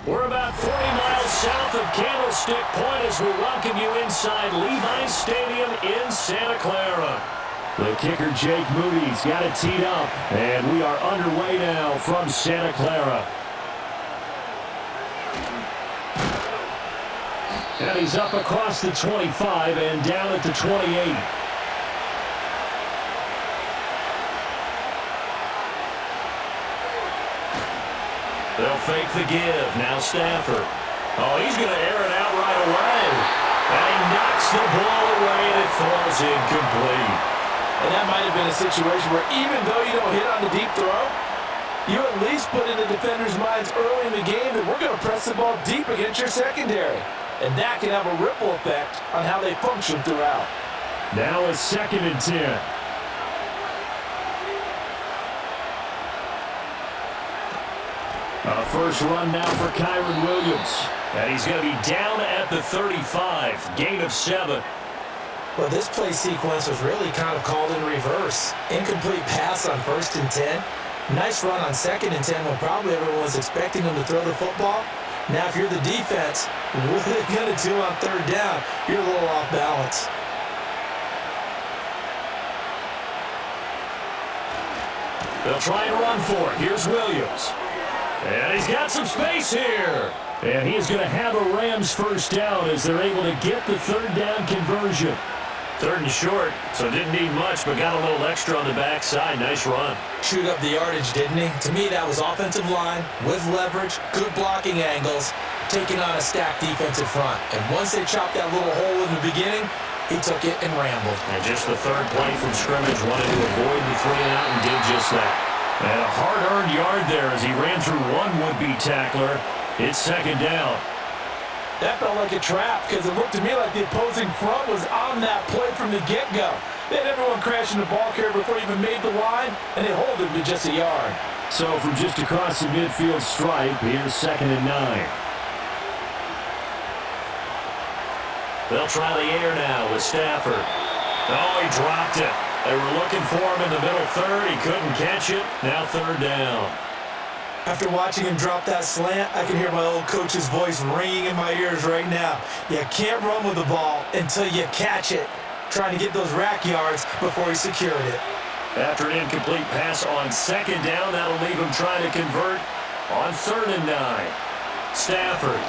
We're about 40 miles south of Candlestick Point as we welcome you inside Levi's Stadium in Santa Clara. The kicker, Jake Moody's got it teed up, and we are underway now from Santa Clara. And he's up across the 25 and down at the 28. They'll fake the give. Now Stafford. Oh, he's going to air it out right away. And he knocks the ball away, and it falls incomplete. And that might have been a situation where even though you don't hit on the deep throw, you at least put in the defender's minds early in the game that we're going to press the ball deep against your secondary. And that can have a ripple effect on how they function throughout. Now it's 2nd and 10. First run now for Kyron Williams. And he's going to be down at the 35. Gain of 7. Well, this play sequence was really kind of called in reverse. Incomplete pass on 1st and 10. Nice run on 2nd and 10 when probably everyone was expecting him to throw the football. Now, if you're the defense, what are they going to do on 3rd down? You're a little off balance. They'll try and run for it. Here's Williams. And he's got some space here. And he is going to have a Rams first down as they're able to get the 3rd down conversion. 3rd and short, so didn't need much, but got a little extra on the backside. Nice run. Chewed up the yardage, didn't he? To me, that was offensive line with leverage, good blocking angles, taking on a stacked defensive front. And once they chopped that little hole in the beginning, he took it and rambled. And just the 3rd play from scrimmage, wanted to avoid the 3-and-out and did just that. And a hard-earned yard there as he ran through one would-be tackler. It's 2nd down. That felt like a trap because it looked to me like the opposing front was on that play from the get-go. They had everyone crashing the ball carrier before he even made the line, and they hold him to just a yard. So from just across the midfield stripe, here's 2nd and 9. They'll try the air now with Stafford. Oh, he dropped it. They were looking for him in the middle 3rd. He couldn't catch it. Now 3rd down. After watching him drop that slant, I can hear my old coach's voice ringing in my ears right now. You can't run with the ball until you catch it. Trying to get those rack yards before he secured it. After an incomplete pass on 2nd down, that'll leave him trying to convert on 3rd and 9. Stafford.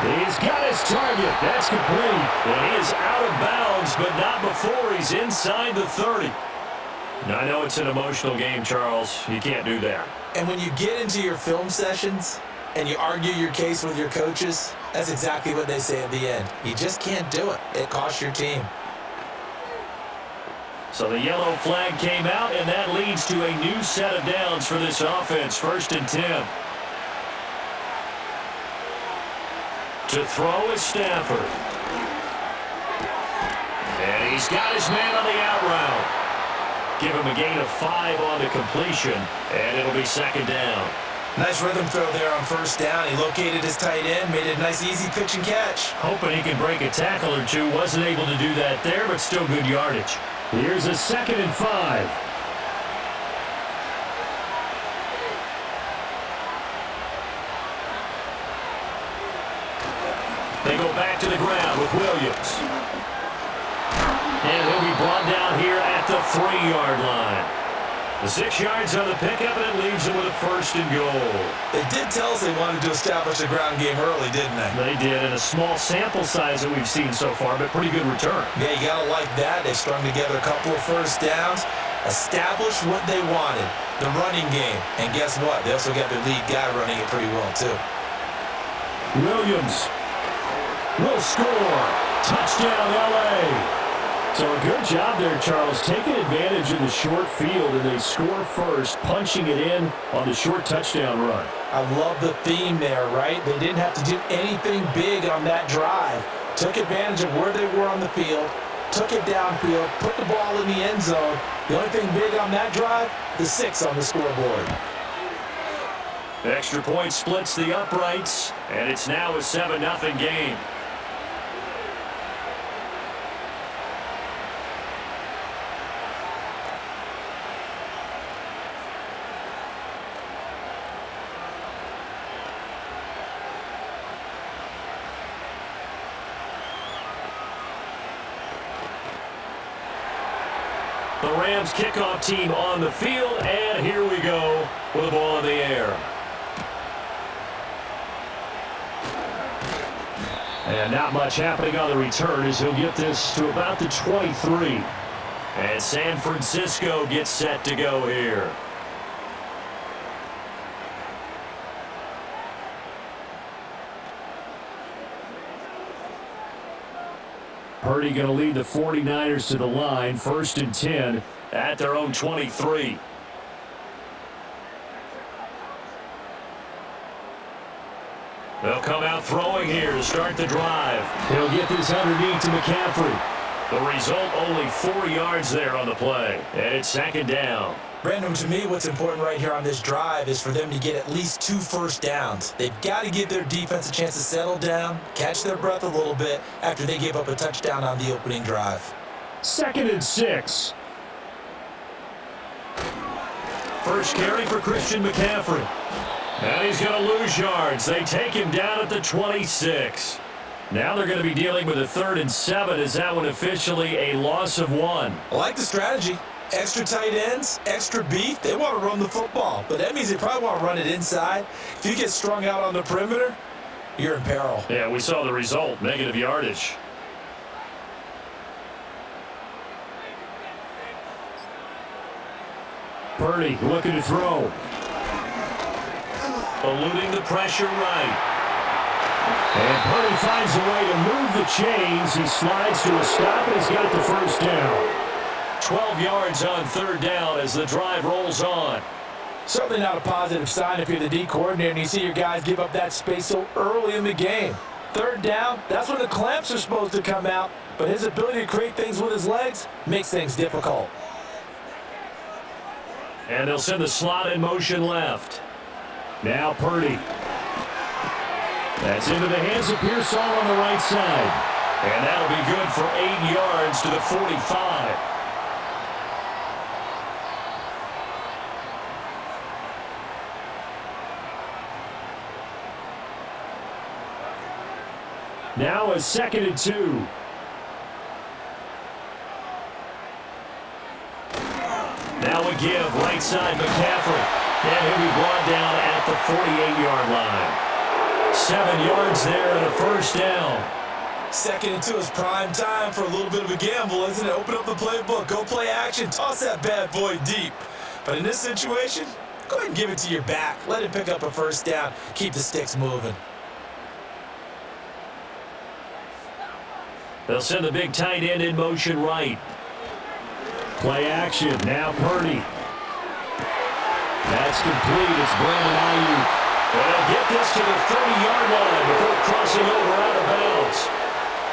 He's got his target. That's complete. And he is out of bounds, but not before he's inside the 30. Now, I know it's an emotional game, Charles. You can't do that. And when you get into your film sessions and you argue your case with your coaches, that's exactly what they say at the end. You just can't do it. It costs your team. So the yellow flag came out, and that leads to a new set of downs for this offense. 1st and 10. To throw is Stafford. And he's got his man on the out route. Give him a gain of 5 on the completion, and it'll be 2nd down. Nice rhythm throw there on 1st down. He located his tight end, made it a nice easy pitch and catch. Hoping he can break a tackle or two. Wasn't able to do that there, but still good yardage. Here's a 2nd and 5. They go back to the ground with Williams. And he'll be brought down here at the 3-yard line. The 6 yards on the pickup, and it leaves him with a 1st and goal. They did tell us they wanted to establish a ground game early, didn't they? They did, in a small sample size that we've seen so far, but pretty good return. Yeah, you got to like that. They strung together a couple of 1st downs, established what they wanted, the running game. And guess what? They also got their lead guy running it pretty well, too. Williams will score. Touchdown, L.A. So a good job there, Charles, taking advantage of the short field, and they score first, punching it in on the short touchdown run. I love the theme there, right? They didn't have to do anything big on that drive. Took advantage of where they were on the field, took it downfield, put the ball in the end zone. The only thing big on that drive, the 6 on the scoreboard. The extra point splits the uprights, and it's now a 7-0 game. The Rams kickoff team on the field, and here we go with the ball in the air. And not much happening on the return as he'll get this to about the 23. And San Francisco gets set to go here. Purdy going to lead the 49ers to the line, 1st and 10 at their own 23. They'll come out throwing here to start the drive. He'll get this underneath to McCaffrey. The result, only 4 yards there on the play. And it's 2nd down. Brandon, to me, what's important right here on this drive is for them to get at least 2 first downs. They've got to give their defense a chance to settle down, catch their breath a little bit after they give up a touchdown on the opening drive. 2nd and 6. First carry for Christian McCaffrey. And he's going to lose yards. They take him down at the 26. Now they're going to be dealing with a 3rd and 7. Is that one officially a loss of 1? I like the strategy. Extra tight ends, extra beef, they want to run the football. But that means they probably want to run it inside. If you get strung out on the perimeter, you're in peril. Yeah, we saw the result, negative yardage. Purdy looking to throw. Eluding the pressure right. And Purdy finds a way to move the chains. He slides to a stop, and he's got the 1st down. 12 yards on 3rd down as the drive rolls on. Certainly not a positive sign if you're the D coordinator and you see your guys give up that space so early in the game. 3rd down, that's when the clamps are supposed to come out, but his ability to create things with his legs makes things difficult. And they'll send the slot in motion left. Now Purdy. That's into the hands of Pearsall on the right side. And that'll be good for 8 yards to the 45. Now a 2nd and 2. Now a give, right side McCaffrey. And he'll be brought down at the 48-yard line. 7 yards there and a 1st down. 2nd and 2 is prime time for a little bit of a gamble, isn't it? Open up the playbook, go play action, toss that bad boy deep. But in this situation, go ahead and give it to your back. Let him pick up a 1st down. Keep the sticks moving. They'll send the big tight end in motion right. Play action. Now Purdy. That's complete. It's Brandon Ayuk. And they'll get this to the 30-yard line before crossing over out of bounds.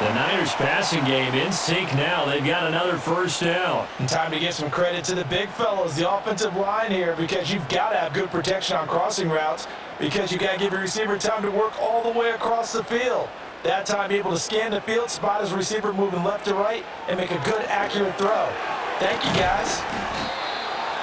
The Niners passing game in sync now. They've got another 1st down. And time to give some credit to the big fellows, the offensive line here, because you've got to have good protection on crossing routes because you got to give your receiver time to work all the way across the field. That time, able to scan the field, spot his receiver moving left to right, and make a good, accurate throw. Thank you, guys.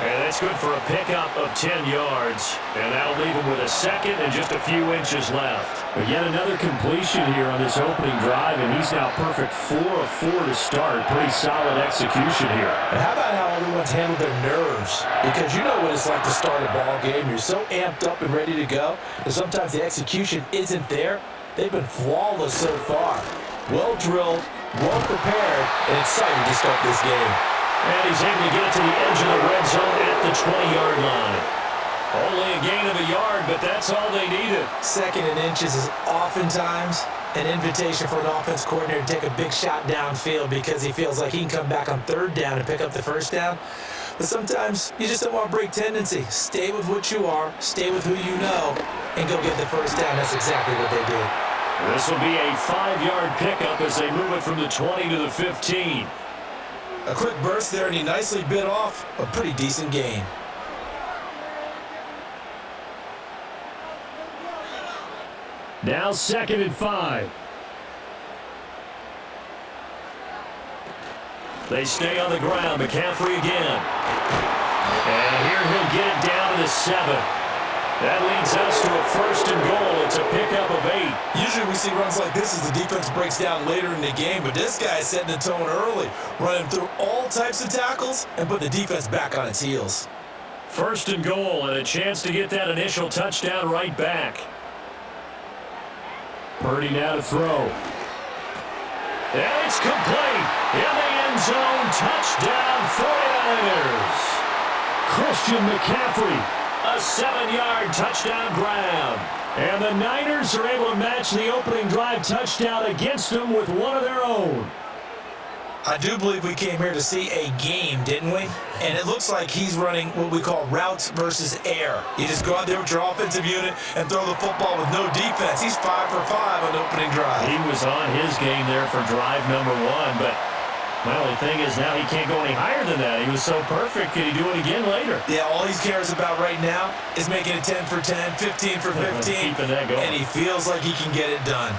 And that's good for a pickup of 10 yards. And that'll leave him with a 2nd and just a few inches left. But yet another completion here on this opening drive, and he's now perfect 4 of 4 to start. Pretty solid execution here. And how about how everyone's handled their nerves? Because you know what it's like to start a ball game. You're so amped up and ready to go that sometimes the execution isn't there. They've been flawless so far. Well drilled, well prepared, and excited to start this game. And he's able to get it to the edge of the red zone at the 20-yard line. Only a gain of a yard, but that's all they needed. 2nd and inches is oftentimes an invitation for an offense coordinator to take a big shot downfield because he feels like he can come back on 3rd down and pick up the 1st down. But sometimes you just don't want to break tendency. Stay with what you are, stay with who you know, and go get the 1st down. That's exactly what they did. This will be a 5-yard pickup as they move it from the 20 to the 15. A quick burst there, and he nicely bit off a pretty decent gain. Now 2nd and 5. They stay on the ground. McCaffrey again. And here he'll get it down to the 7. That leads us to a 1st and goal. It's a pickup of 8. Usually we see runs like this as the defense breaks down later in the game, but this guy is setting the tone early, running through all types of tackles and put the defense back on its heels. 1st and goal, and a chance to get that initial touchdown right back. Purdy now to throw. And it's complete. In the end zone, touchdown 49ers. Christian McCaffrey. A 7-yard touchdown grab. And the Niners are able to match the opening drive touchdown against them with one of their own. I do believe we came here to see a game, didn't we? And it looks like he's running what we call routes versus air. You just go out there with your offensive unit and throw the football with no defense. He's 5 for 5 on the opening drive. He was on his game there for drive number 1, but my only thing is now he can't go any higher than that. He was so perfect. Can he do it again later? Yeah, all he cares about right now is making it 10 for 10, 15 for 15. Keeping that going. And he feels like he can get it done.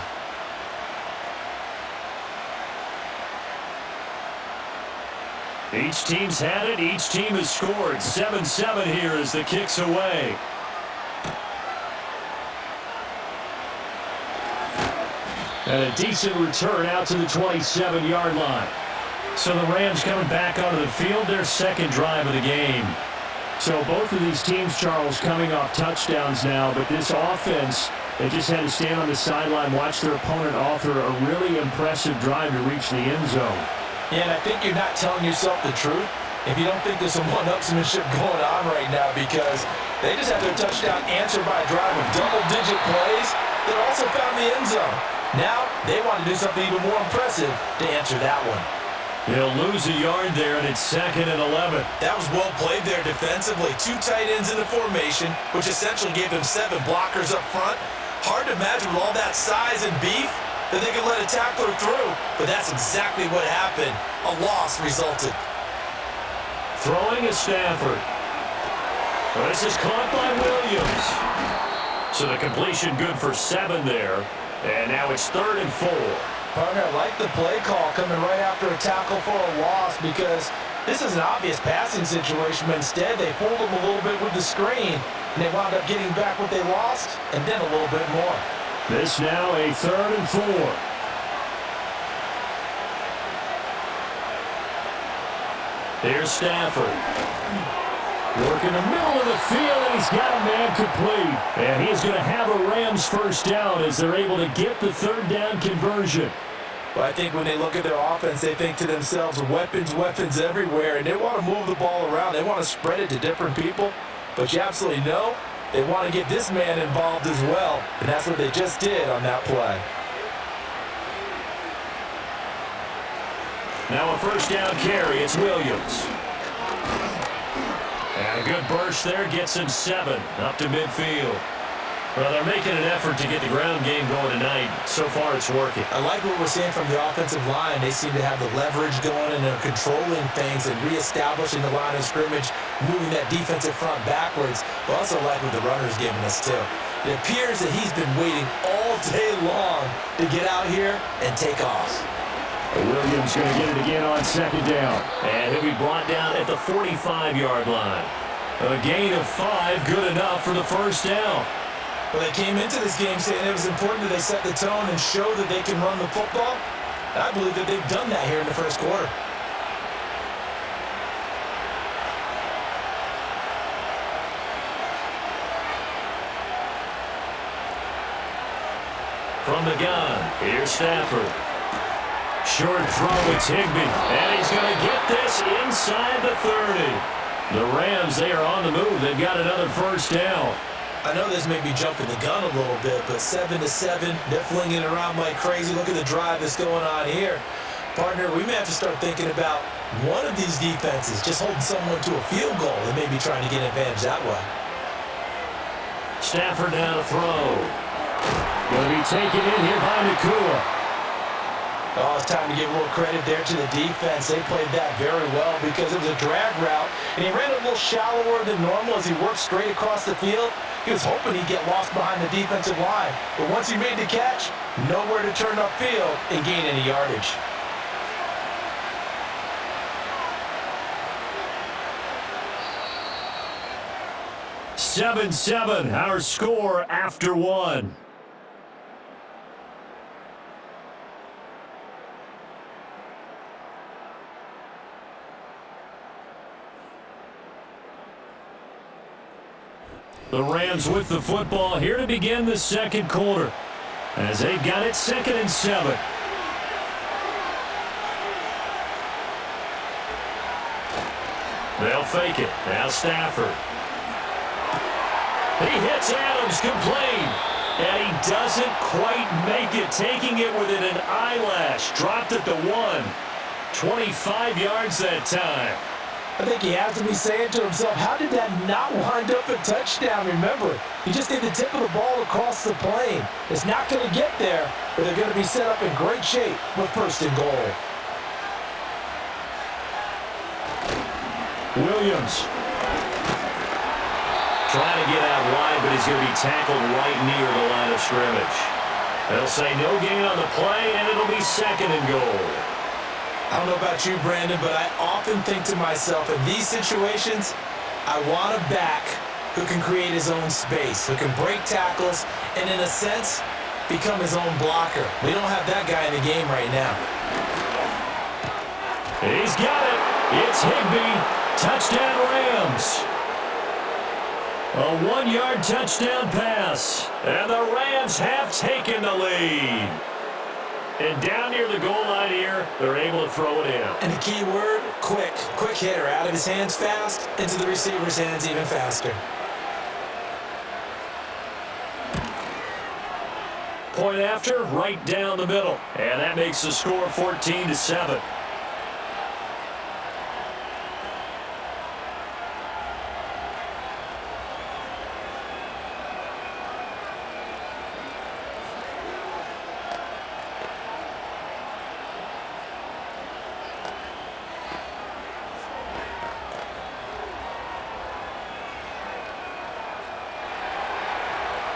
Each team's had it. Each team has scored. 7-7 here as the kick's away. And a decent return out to the 27-yard line. So the Rams coming back onto the field, their 2nd drive of the game. So both of these teams, Charles, coming off touchdowns now, but this offense, they just had to stand on the sideline, watch their opponent author a really impressive drive to reach the end zone. Yeah, and I think you're not telling yourself the truth if you don't think there's some one-upsmanship going on right now, because they just had their touchdown answered by a drive of double-digit plays that also found the end zone. Now, they want to do something even more impressive to answer that one. They'll lose a yard there, and it's 2nd and 11. That was well played there defensively. 2 tight ends in the formation, which essentially gave them 7 blockers up front. Hard to imagine with all that size and beef that they could let a tackler through, but that's exactly what happened. A loss resulted. Throwing is Stafford. This is caught by Williams. So the completion good for 7 there. And now it's 3rd and 4. Partner, I like the play call coming right after a tackle for a loss, because this is an obvious passing situation, but instead they fooled them a little bit with the screen, and they wound up getting back what they lost, and then a little bit more. This now a 3rd and 4. Here's Stafford. Working the middle of the field, and he's got a man complete. And he's going to have a Rams 1st down as they're able to get the 3rd down conversion. Well, I think when they look at their offense, they think to themselves, weapons, weapons everywhere, and they want to move the ball around. They want to spread it to different people. But you absolutely know they want to get this man involved as well, and that's what they just did on that play. Now a 1st down carry. It's Williams. And a good burst there gets him 7 up to midfield. Well, they're making an effort to get the ground game going tonight. So far, it's working. I like what we're seeing from the offensive line. They seem to have the leverage going, and they're controlling things and reestablishing the line of scrimmage, moving that defensive front backwards. But also like what the runner's giving us, too. It appears that he's been waiting all day long to get out here and take off. Williams going to get it again on 2nd down. And he'll be brought down at the 45-yard line. A gain of 5, good enough for the 1st down. Well, they came into this game saying it was important that they set the tone and show that they can run the football. And I believe that they've done that here in the 1st quarter. From the gun, here's Stafford. Short throw, it's Higbee. And he's going to get this inside the 30. The Rams, they are on the move. They've got another 1st down. I know this may be jumping the gun a little bit, but 7-7, they're flinging it around like crazy. Look at the drive that's going on here. Partner, we may have to start thinking about one of these defenses just holding someone to a field goal and maybe trying to get an advantage that way. Stafford now to throw. Going to be taken in here by Nakua. Oh, it's time to give a little credit there to the defense. They played that very well because it was a drag route, and he ran a little shallower than normal as he worked straight across the field. He was hoping he'd get lost behind the defensive line, but once he made the catch, nowhere to turn upfield and gain any yardage. 7-7, our score after one. The Rams with the football here to begin the second quarter, as they've got it 2nd and 7. They'll fake it. Now Stafford. He hits Adams complete, and he doesn't quite make it, taking it within an eyelash. Dropped at the 1. 25 yards that time. I think he has to be saying to himself, how did that not wind up a touchdown? Remember, he just did the tip of the ball across the plane. It's not going to get there, but they're going to be set up in great shape with 1st and goal. Williams trying to get out wide, but he's going to be tackled right near the line of scrimmage. They'll say no gain on the play, and it'll be 2nd and goal. I don't know about you, Brandon, but I often think to myself, in these situations, I want a back who can create his own space, who can break tackles, and in a sense, become his own blocker. We don't have that guy in the game right now. He's got it. It's Higbee. Touchdown, Rams. A 1-yard touchdown pass, and the Rams have taken the lead. And down near the goal line here, they're able to throw it in. And the key word, quick. Quick hitter. Out of his hands fast, into the receiver's hands even faster. Point after, right down the middle. And that makes the score 14-7.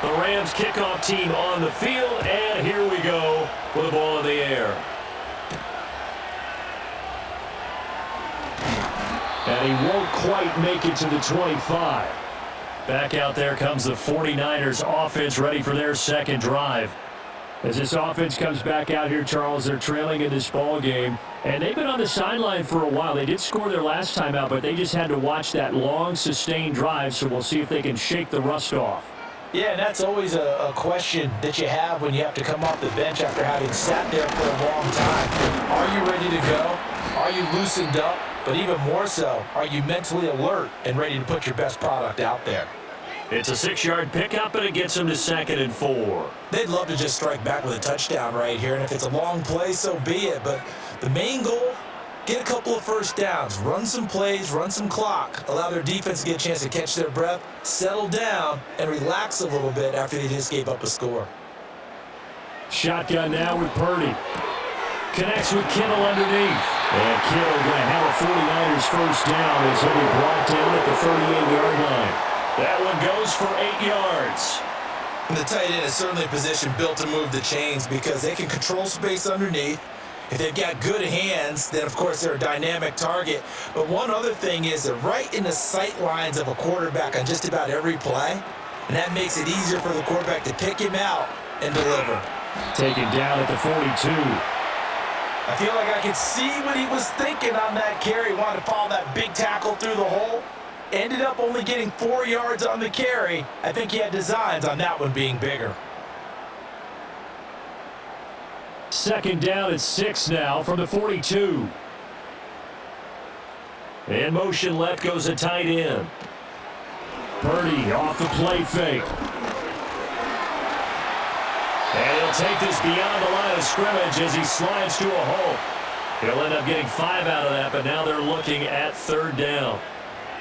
The Rams kickoff team on the field, and here we go with the ball in the air. And he won't quite make it to the 25. Back out there comes the 49ers offense, ready for their second drive. As this offense comes back out here, Charles, they're trailing in this ball game. And they've been on the sideline for a while. They did score their last time out, but they just had to watch that long, sustained drive, so we'll see if they can shake the rust off. Yeah, and that's always a question that you have when you have to come off the bench after having sat there for a long time. Are you ready to go? Are you loosened up? But even more so, are you mentally alert and ready to put your best product out there? It's a 6-yard pickup, and it gets them to 2nd and 4. They'd love to just strike back with a touchdown right here, and if it's a long play, so be it. But the main goal, get a couple of first downs, run some plays, run some clock, allow their defense to get a chance to catch their breath, settle down, and relax a little bit after they just gave up a score. Shotgun now with Purdy. Connects with Kittle underneath. And Kittle going to have a 49ers first down as he'll be brought down at the 38-yard line. That one goes for 8 yards. And the tight end is certainly a position built to move the chains because they can control space underneath. If they've got good hands, then of course they're a dynamic target. But one other thing is they're right in the sight lines of a quarterback on just about every play. And that makes it easier for the quarterback to pick him out and deliver. Taken down at the 42. I feel like I could see what he was thinking on that carry. He wanted to follow that big tackle through the hole. Ended up only getting 4 yards on the carry. I think he had designs on that one being bigger. 2nd down at 6 now from the 42. In motion left goes a tight end. Purdy off the play fake. And he'll take this beyond the line of scrimmage as he slides to a hole. He'll end up getting 5 out of that, but now they're looking at 3rd down.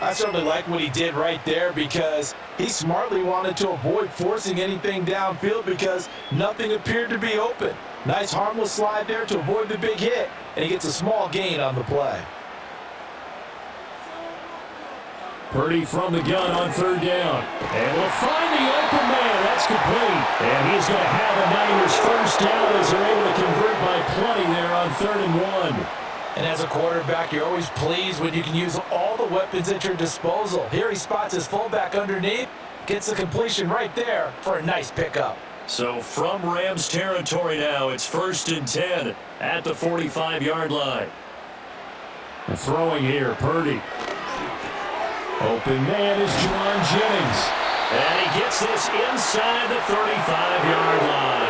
I certainly like what he did right there because he smartly wanted to avoid forcing anything downfield because nothing appeared to be open. Nice harmless slide there to avoid the big hit, and he gets a small gain on the play. Purdy from the gun on 3rd down. And will find the open man. That's complete. And he's going to have a Niners first down as they're able to convert by plenty there on 3rd and 1. And as a quarterback, you're always pleased when you can use all the weapons at your disposal. Here he spots his fullback underneath, Gets the completion right there for a nice pickup. So from Rams territory now, it's 1st and 10 at the 45-yard line. Throwing here, Purdy. Open man is Juwan Jennings. And he gets this inside the 35-yard line.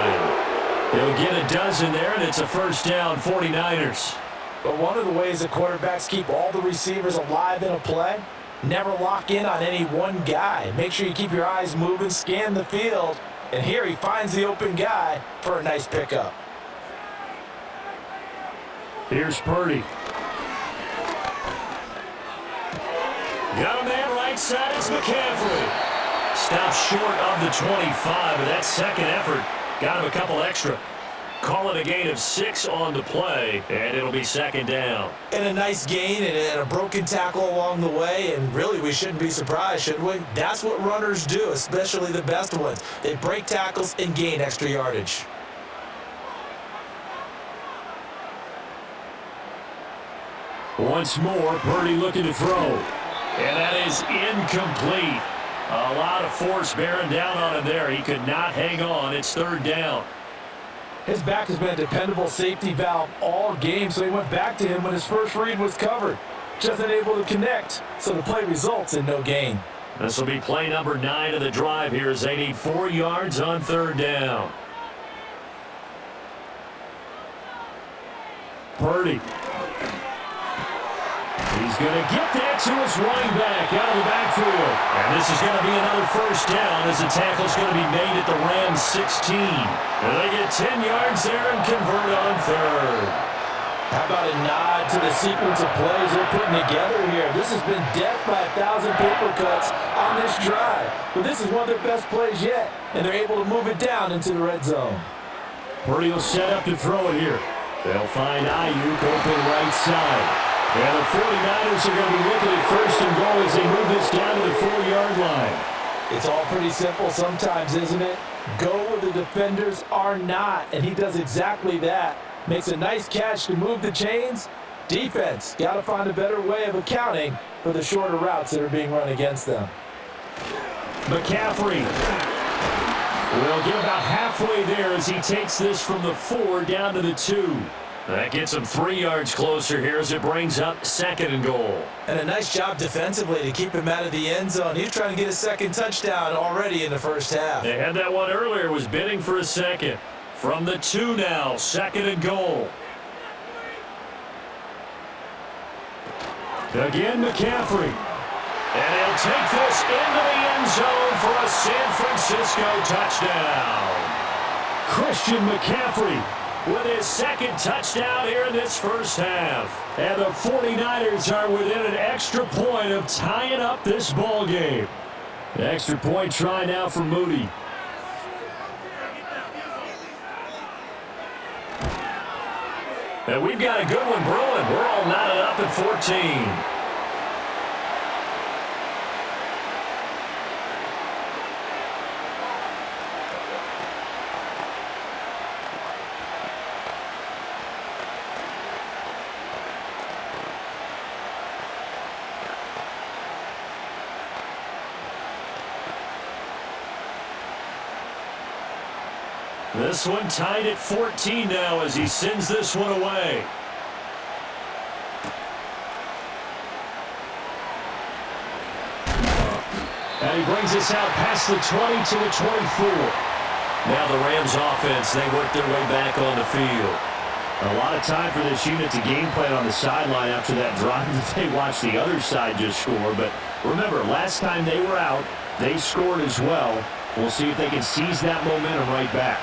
He'll get a dozen there, and it's a 1st down, 49ers. But one of the ways that quarterbacks keep all the receivers alive in a play, never lock in on any one guy. Make sure you keep your eyes moving, scan the field, and here he finds the open guy for a nice pickup. Here's Purdy. Got a man right side, it's McCaffrey. Stops short of the 25, but that second effort got him a couple extra. Call it a gain of 6 on the play, and it'll be 2nd down. And a nice gain and a broken tackle along the way, and really we shouldn't be surprised, should we? That's what runners do, especially the best ones. They break tackles and gain extra yardage. Once more, Purdy looking to throw. And that is incomplete. A lot of force bearing down on him there. He could not hang on. It's 3rd down. His back has been a dependable safety valve all game, so he went back to him when his first read was covered. Just unable to connect, so the play results in no gain. This will be play number 9 of the drive here as they need 4 yards on 3rd down. Purdy. He's going to get that to his running back out of the backfield. And this is going to be another 1st down as the tackle's going to be made at the Rams 16. And they get 10 yards there and convert on 3rd. How about a nod to the sequence of plays they're putting together here? This has been death by 1,000 paper cuts on this drive. But this is one of their best plays yet, and they're able to move it down into the red zone. Purdy will set up to throw it here. They'll find Ayuk open right side. And the 49ers are going to be looking at 1st and goal as they move this down to the 4-yard line. It's all pretty simple sometimes, isn't it? Go where the defenders are not, and he does exactly that. Makes a nice catch to move the chains. Defense, got to find a better way of accounting for the shorter routes that are being run against them. McCaffrey will get about halfway there as he takes this from the 4 down to the 2. That gets him 3 yards closer here as it brings up 2nd and goal. And a nice job defensively to keep him out of the end zone. He was trying to get a 2nd touchdown already in the 1st half. They had that one earlier, was bidding for a 2nd. From the 2 now, 2nd and goal. Again, McCaffrey. And he'll take this into the end zone for a San Francisco touchdown. Christian McCaffrey with his 2nd touchdown here in this 1st half. And the 49ers are within an extra point of tying up this ball game. Extra point try now for Moody. And we've got a good one brewing. We're all knotted up at 14. This one tied at 14 now as he sends this one away. And he brings us out past the 20 to the 24. Now the Rams offense, they work their way back on the field. A lot of time for this unit to game plan on the sideline after that drive that they watched the other side just score. But remember, last time they were out, they scored as well. We'll see if they can seize that momentum right back.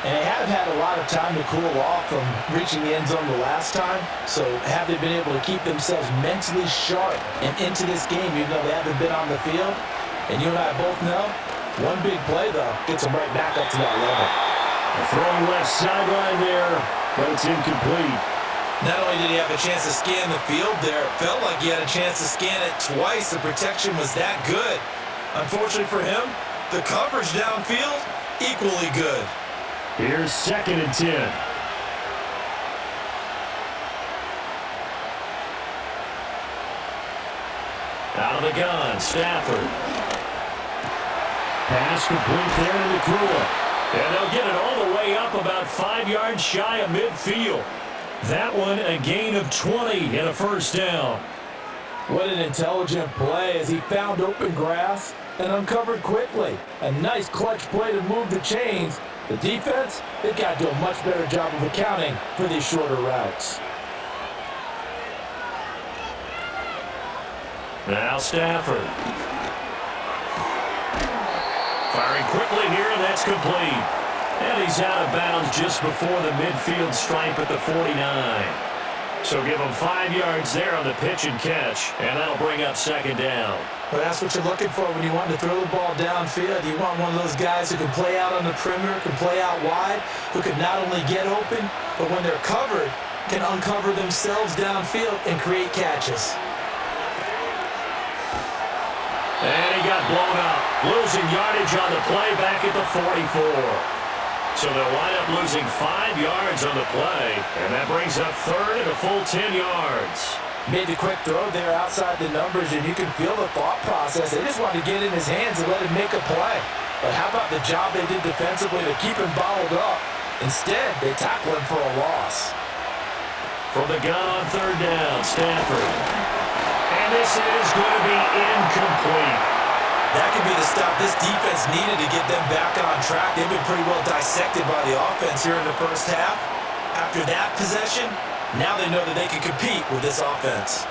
And they have had a lot of time to cool off from reaching the end zone the last time. So have they been able to keep themselves mentally sharp and into this game even though they haven't been on the field? And you and I both know, one big play, though, gets them right back up to that level. Throwing left sideline there, but it's incomplete. Not only did he have a chance to scan the field there, it felt like he had a chance to scan it twice. The protection was that good. Unfortunately for him, the coverage downfield, equally good. Here's 2nd and 10. Out of the gun, Stafford. Pass complete there to McCrua. And they'll get it all the way up about 5 yards shy of midfield. That one a gain of 20 and a first down. What an intelligent play as he found open grass and uncovered quickly. A nice clutch play to move the chains. The defense, they've got to do a much better job of accounting for these shorter routes. Now Stafford. Firing quickly here, and that's complete. And he's out of bounds just before the midfield stripe at the 49. So give him 5 yards there on the pitch and catch, and that'll bring up second down. Well, that's what you're looking for when you want to throw the ball downfield. You want one of those guys who can play out on the perimeter, can play out wide, who can not only get open, but when they're covered, can uncover themselves downfield and create catches. And he got blown up, losing yardage on the play back at the 44. So they'll wind up losing 5 yards on the play, and that brings up third and a full 10 yards. Made the quick throw there outside the numbers, and you can feel the thought process. They just wanted to get in his hands and let him make a play. But how about the job they did defensively to keep him bottled up? Instead, they tackle him for a loss. From the gun on third down, Stafford. And this is going to be incomplete. That could be the stop this defense needed to get them back on track. They've been pretty well dissected by the offense here in the first half. After that possession, now they know that they can compete with this offense.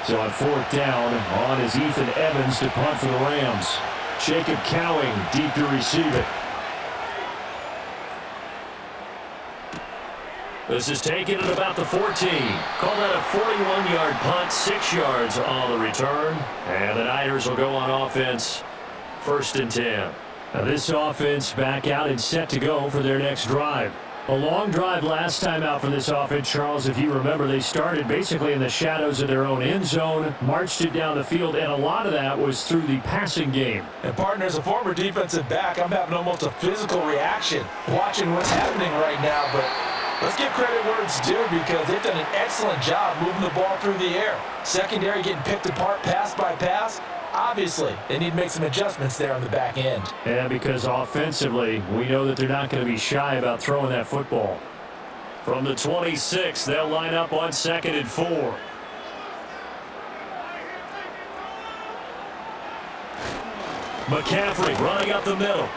So on fourth down, on is Ethan Evans to punt for the Rams. Jacob Cowing deep to receive it. This is taken at about the 14. Call that a 41-yard punt, 6 yards on the return. And the Niners will go on offense, first and 10. Now this offense back out and set to go for their next drive. A long drive last time out for this offense, Charles. If you remember, they started basically in the shadows of their own end zone, marched it down the field, and a lot of that was through the passing game. And partner, as a former defensive back, I'm having almost a physical reaction watching what's happening right now, but let's give credit where it's due because they've done an excellent job moving the ball through the air. Secondary getting picked apart pass by pass. Obviously, they need to make some adjustments there on the back end. Yeah, because offensively, we know that they're not going to be shy about throwing that football. From the 26, they'll line up on 2nd and 4. McCaffrey running up the middle.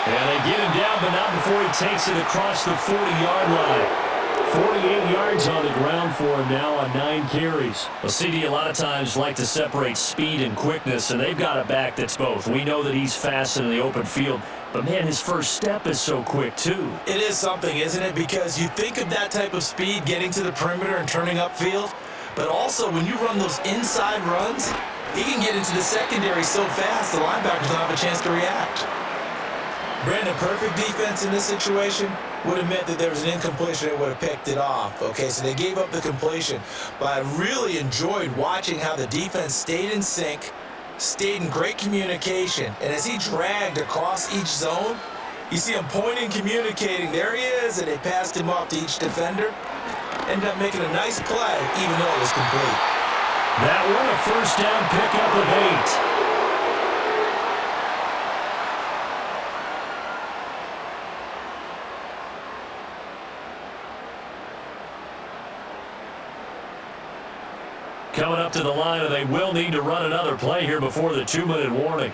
And they get him down, but not before he takes it across the 40-yard line. 48 yards on the ground for him now on 9 carries. Well, CD a lot of times like to separate speed and quickness, and they've got a back that's both. We know that he's fast in the open field, but man, his first step is so quick too. It is something, isn't it? Because you think of that type of speed getting to the perimeter and turning upfield, but also when you run those inside runs, he can get into the secondary so fast the linebackers don't have a chance to react. Brandon, perfect defense in this situation would have meant that there was an incompletion and would have picked it off. Okay, so they gave up the completion. But I really enjoyed watching how the defense stayed in sync, stayed in great communication. And as he dragged across each zone, you see him pointing, communicating. There he is, and they passed him off to each defender. Ended up making a nice play, even though it was complete. That one a first down pickup of 8. Coming up to the line, and they will need to run another play here before the 2-minute warning.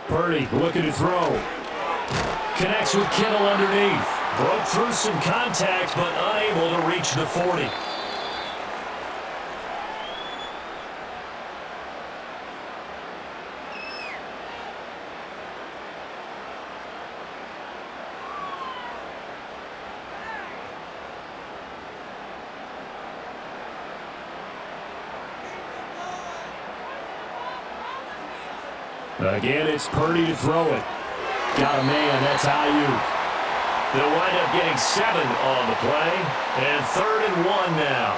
Purdy looking to throw. Connects with Kittle underneath. Broke through some contact, but unable to reach the 40. Again, it's Purdy to throw it. Got a man, that's Ayuk. They'll wind up getting 7 on the play, and 3rd and 1 now.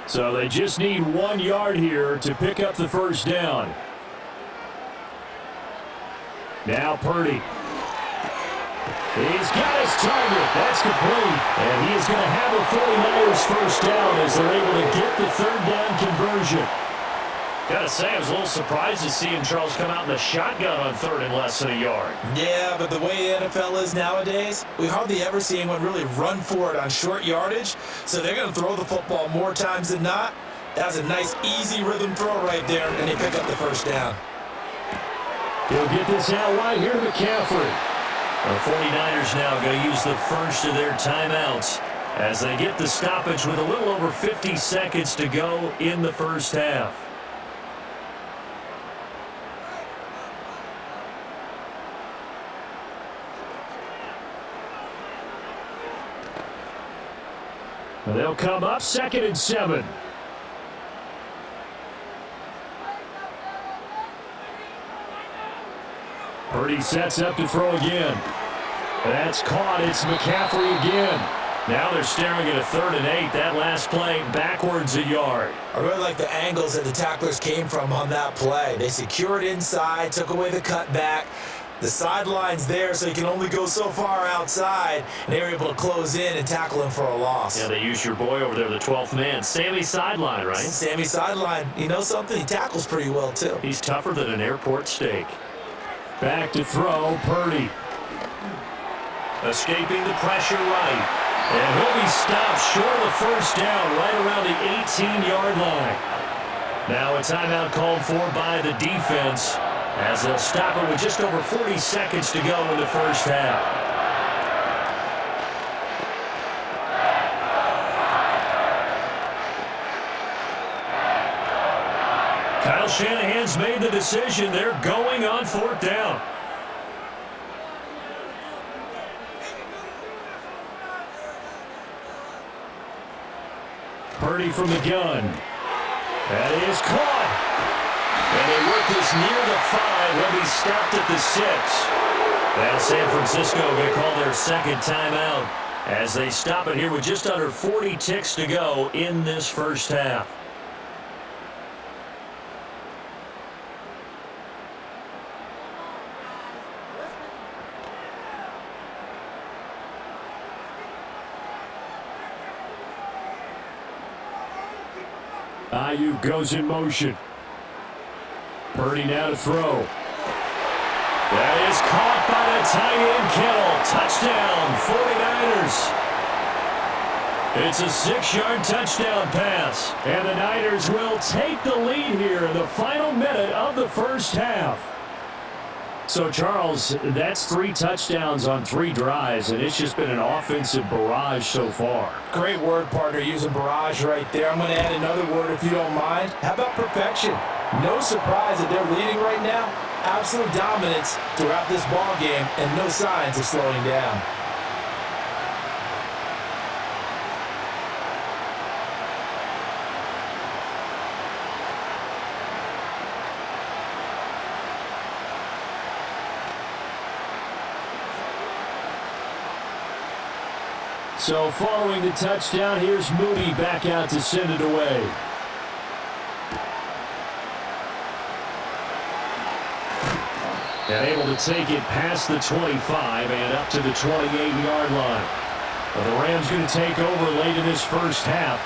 So they just need 1 yard here to pick up the first down. Now Purdy. He's got his target. That's complete. And he is going to have a 49ers first down as they're able to get the third down conversion. Gotta say, I was a little surprised to see him, Charles, come out in the shotgun on third and less than a yard. Yeah, but the way the NFL is nowadays, we hardly ever see anyone really run for it on short yardage. So they're going to throw the football more times than not. That was a nice, easy rhythm throw right there, and they pick up the first down. He'll get this out wide here to McCaffrey. The 49ers now going to use the first of their timeouts as they get the stoppage with a little over 50 seconds to go in the first half. They'll come up 2nd and 7. Purdy sets up to throw again. That's caught. It's McCaffrey again. Now they're staring at a 3rd and 8. That last play backwards a yard. I really like the angles that the tacklers came from on that play. They secured inside, took away the cutback. The sideline's there, so you can only go so far outside, and they were able to close in and tackle him for a loss. Yeah, they used your boy over there, the 12th man. Sammy sideline, right? Sammy sideline. You know something? He tackles pretty well, too. He's tougher than an airport steak. Back to throw, Purdy. Escaping the pressure right. And he'll be stopped short of the first down right around the 18-yard line. Now a timeout called for by the defense as they'll stop it with just over 40 seconds to go in the first half. Kyle Shanahan's made the decision. They're going on 4th down. Purdy from the gun. That is caught. And they work this near the 5. He'll be stopped at the 6. Now San Francisco going to call their second timeout as they stop it here with just under 40 ticks to go in this first half. Ayuk goes in motion. Purdy now to throw. That is caught by the tight end Kittle. Touchdown, 49ers. It's a 6-yard touchdown pass. And the Niners will take the lead here in the final minute of the first half. So, Charles, that's 3 touchdowns on 3 drives, and it's just been an offensive barrage so far. Great word, partner, using barrage right there. I'm going to add another word if you don't mind. How about perfection? No surprise that they're leading right now. Absolute dominance throughout this ball game and no signs of slowing down. So following the touchdown, here's Moody back out to send it away. And able to take it past the 25 and up to the 28-yard line. Well, the Rams going to take over late in this first half.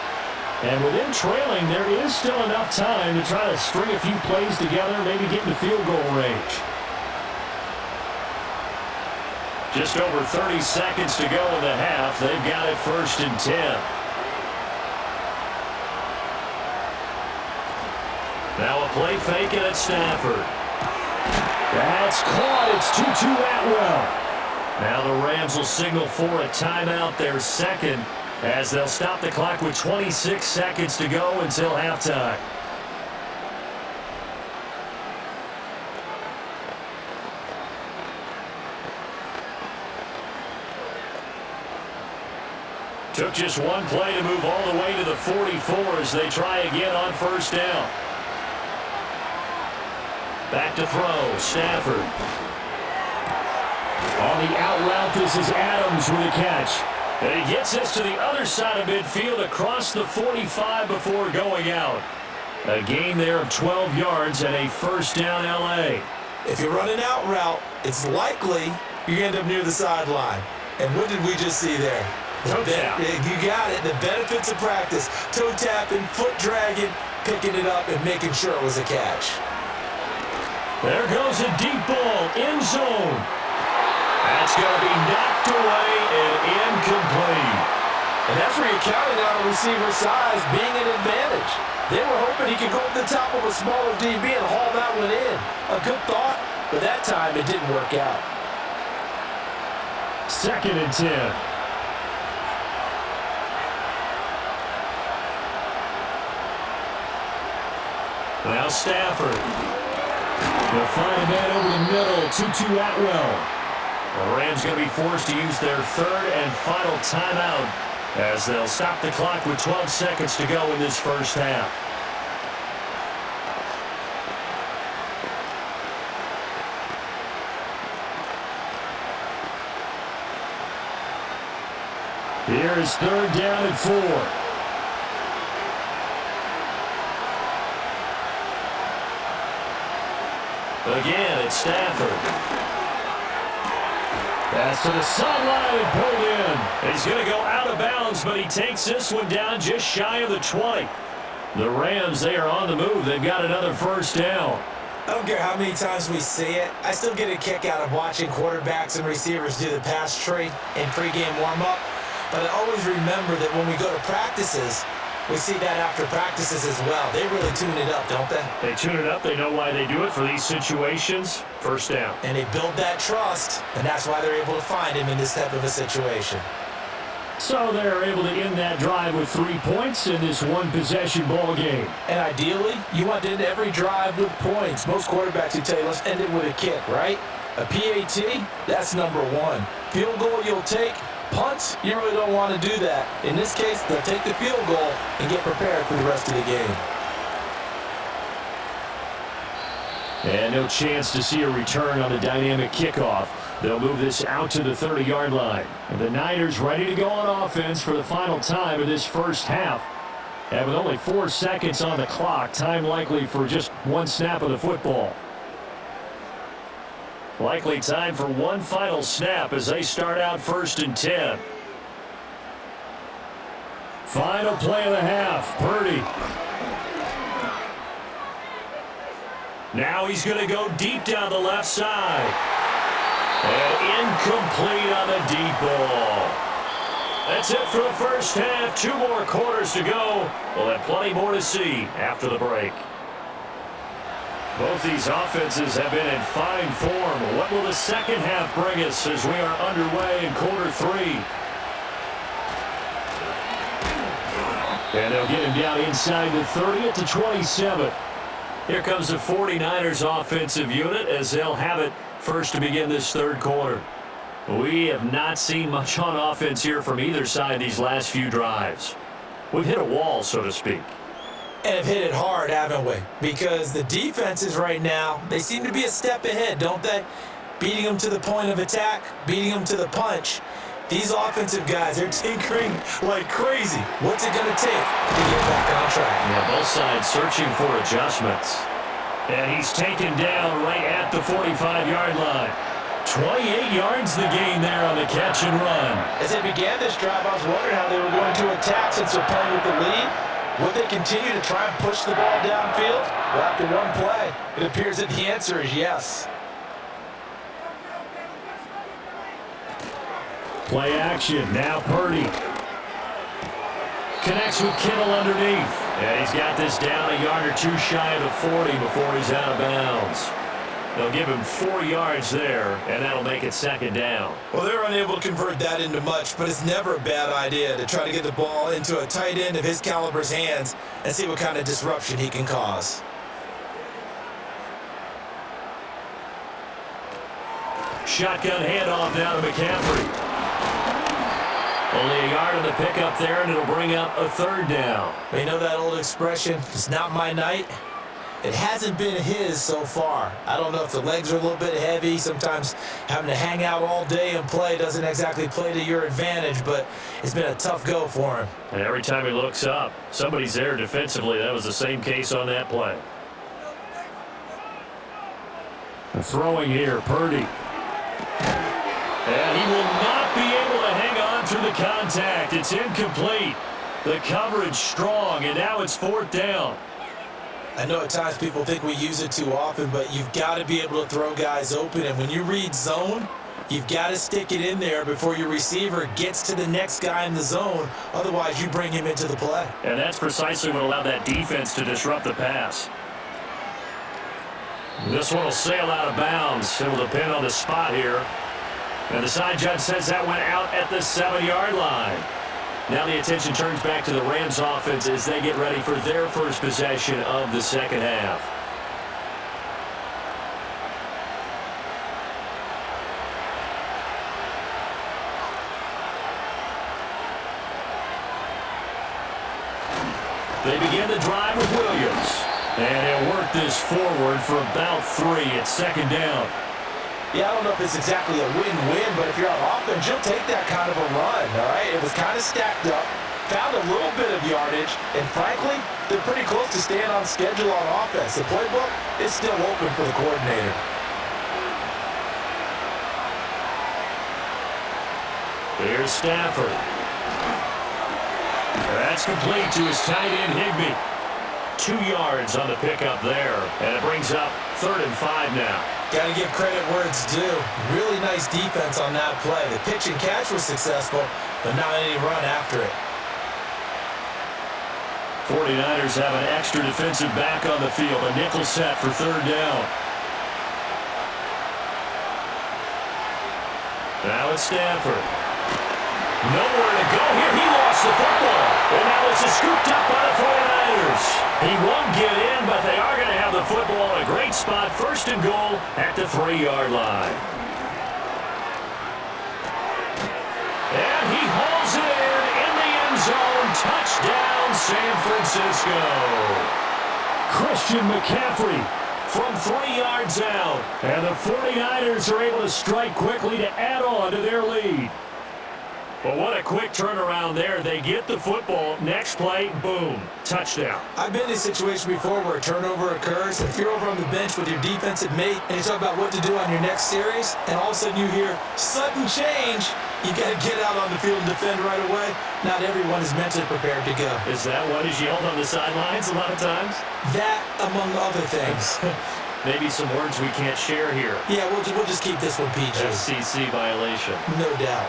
And with them trailing, there is still enough time to try to string a few plays together, maybe get into field goal range. Just over 30 seconds to go in the half. They've got it 1st and 10. Now a play fake at Stafford. That's caught. It's Tutu Atwell. Now the Rams will signal for a timeout, their second, as they'll stop the clock with 26 seconds to go until halftime. Took just one play to move all the way to the 44 as they try again on 1st down. Back to throw, Stafford. On the out route, this is Adams with a catch. And he gets us to the other side of midfield across the 45 before going out. A gain there of 12 yards and a 1st down L.A. If you run an out route, it's likely you're going to end up near the sideline. And what did we just see there? Toe tap. You got it. The benefits of practice. Toe tapping, foot dragging, picking it up, and making sure it was a catch. There goes a deep ball, end zone. That's going to be knocked away and incomplete. And that's where you're counting on a receiver's size being an advantage. They were hoping he could go over the top of a smaller DB and haul that one in. A good thought, but that time it didn't work out. 2nd and 10. Now Stafford. They'll find a man over the middle, Tutu Atwell. The Rams going to be forced to use their 3rd and final timeout as they'll stop the clock with 12 seconds to go in this first half. Here is 3rd down and 4. Again, it's Stafford. Pass to the sideline and pulled in. He's going to go out of bounds, but he takes this one down just shy of the 20. The Rams, they are on the move. They've got another first down. I don't care how many times we see it. I still get a kick out of watching quarterbacks and receivers do the pass trade in pregame warm-up. But I always remember that when we go to practices, we see that after practices as well. They really tune it up, don't they? They tune it up. They know why they do it for these situations. First down. And they build that trust, and that's why they're able to find him in this type of a situation. So they're able to end that drive with 3 points in this one-possession ball game. And ideally, you want to end every drive with points. Most quarterbacks would tell you, let's end it with a kick, right? A PAT, that's number 1. Field goal you'll take. Punts, you really don't want to do that. In this case, they'll take the field goal and get prepared for the rest of the game. And no chance to see a return on the dynamic kickoff. They'll move this out to the 30-yard line. And the Niners ready to go on offense for the final time of this first half. And with only 4 seconds on the clock, time likely for just one snap of the football. Likely time for one final snap as they start out 1st and 10. Final play of the half, Purdy. Now he's going to go deep down the left side. And incomplete on the deep ball. That's it for the first half. 2 more quarters to go. We'll have plenty more to see after the break. Both these offenses have been in fine form. What will the second half bring us as we are underway in quarter 3? And they'll get him down inside the 30 at the 27. Here comes the 49ers offensive unit as they'll have it first to begin this 3rd quarter. We have not seen much on offense here from either side these last few drives. We've hit a wall, so to speak. And have hit it hard, haven't we? Because the defenses right now, they seem to be a step ahead, don't they? Beating them to the point of attack, beating them to the punch. These offensive guys, they're tinkering like crazy. What's it going to take to get back on track? Yeah, both sides searching for adjustments. And he's taken down right at the 45-yard line. 28 yards the gain there on the catch and run. As they began this drive, I was wondering how they were going to attack since they're playing with the lead. Would they continue to try and push the ball downfield? Well, after one play, it appears that the answer is yes. Play action. Now Purdy. Connects with Kittle underneath. And he's got this down a yard or 2 shy of the 40 before he's out of bounds. They'll give him 4 yards there, and that'll make it 2nd down. Well, they're unable to convert that into much, but it's never a bad idea to try to get the ball into a tight end of his caliber's hands and see what kind of disruption he can cause. Shotgun handoff now to McCaffrey. Only a yard on the pickup there, and it'll bring up a 3rd down. You know that old expression, it's not my night? It hasn't been his so far. I don't know if the legs are a little bit heavy. Sometimes having to hang out all day and play doesn't exactly play to your advantage, but it's been a tough go for him. And every time he looks up, somebody's there defensively. That was the same case on that play. Throwing here, Purdy. And he will not be able to hang on through the contact. It's incomplete. The coverage strong, and now it's 4th down. I know at times people think we use it too often, but you've got to be able to throw guys open. And when you read zone, you've got to stick it in there before your receiver gets to the next guy in the zone. Otherwise, you bring him into the play. And that's precisely what allowed that defense to disrupt the pass. This one will sail out of bounds. It'll depend on the spot here. And the side judge says that went out at the 7-yard line. Now the attention turns back to the Rams offense as they get ready for their first possession of the second half. They begin the drive with Williams. And he'll work this forward for about 3 at 2nd down. Yeah, I don't know if it's exactly a win-win, but if you're on offense, you'll take that kind of a run, all right? It was kind of stacked up, found a little bit of yardage, and frankly, they're pretty close to staying on schedule on offense. The playbook is still open for the coordinator. Here's Stafford. That's complete to his tight end, Higbee. 2 yards on the pickup there, and it brings up 3rd and 5 now. Got to give credit where it's due. Really nice defense on that play. The pitch and catch was successful, but not any run after it. 49ers have an extra defensive back on the field. A nickel set for 3rd down. Now it's Stafford. Nowhere to go here. He lost the football. And now it's scooped up by the 49ers. He won't get in, but they are going to have the football in a great spot. 1st and goal at the 3-yard line. And he hauls it in the end zone. Touchdown, San Francisco. Christian McCaffrey from 3 yards out. And the 49ers are able to strike quickly to add on to their lead. But what a quick turnaround there. They get the football. Next play, boom, touchdown. I've been in a situation before where a turnover occurs, and if you're over on the bench with your defensive mate and you talk about what to do on your next series, and all of a sudden you hear sudden change, you got to get out on the field and defend right away. Not everyone is mentally prepared to go. Is that what is yelled on the sidelines a lot of times? That, among other things. Maybe some words we can't share here. Yeah, we'll just keep this one PG. FCC violation. No doubt.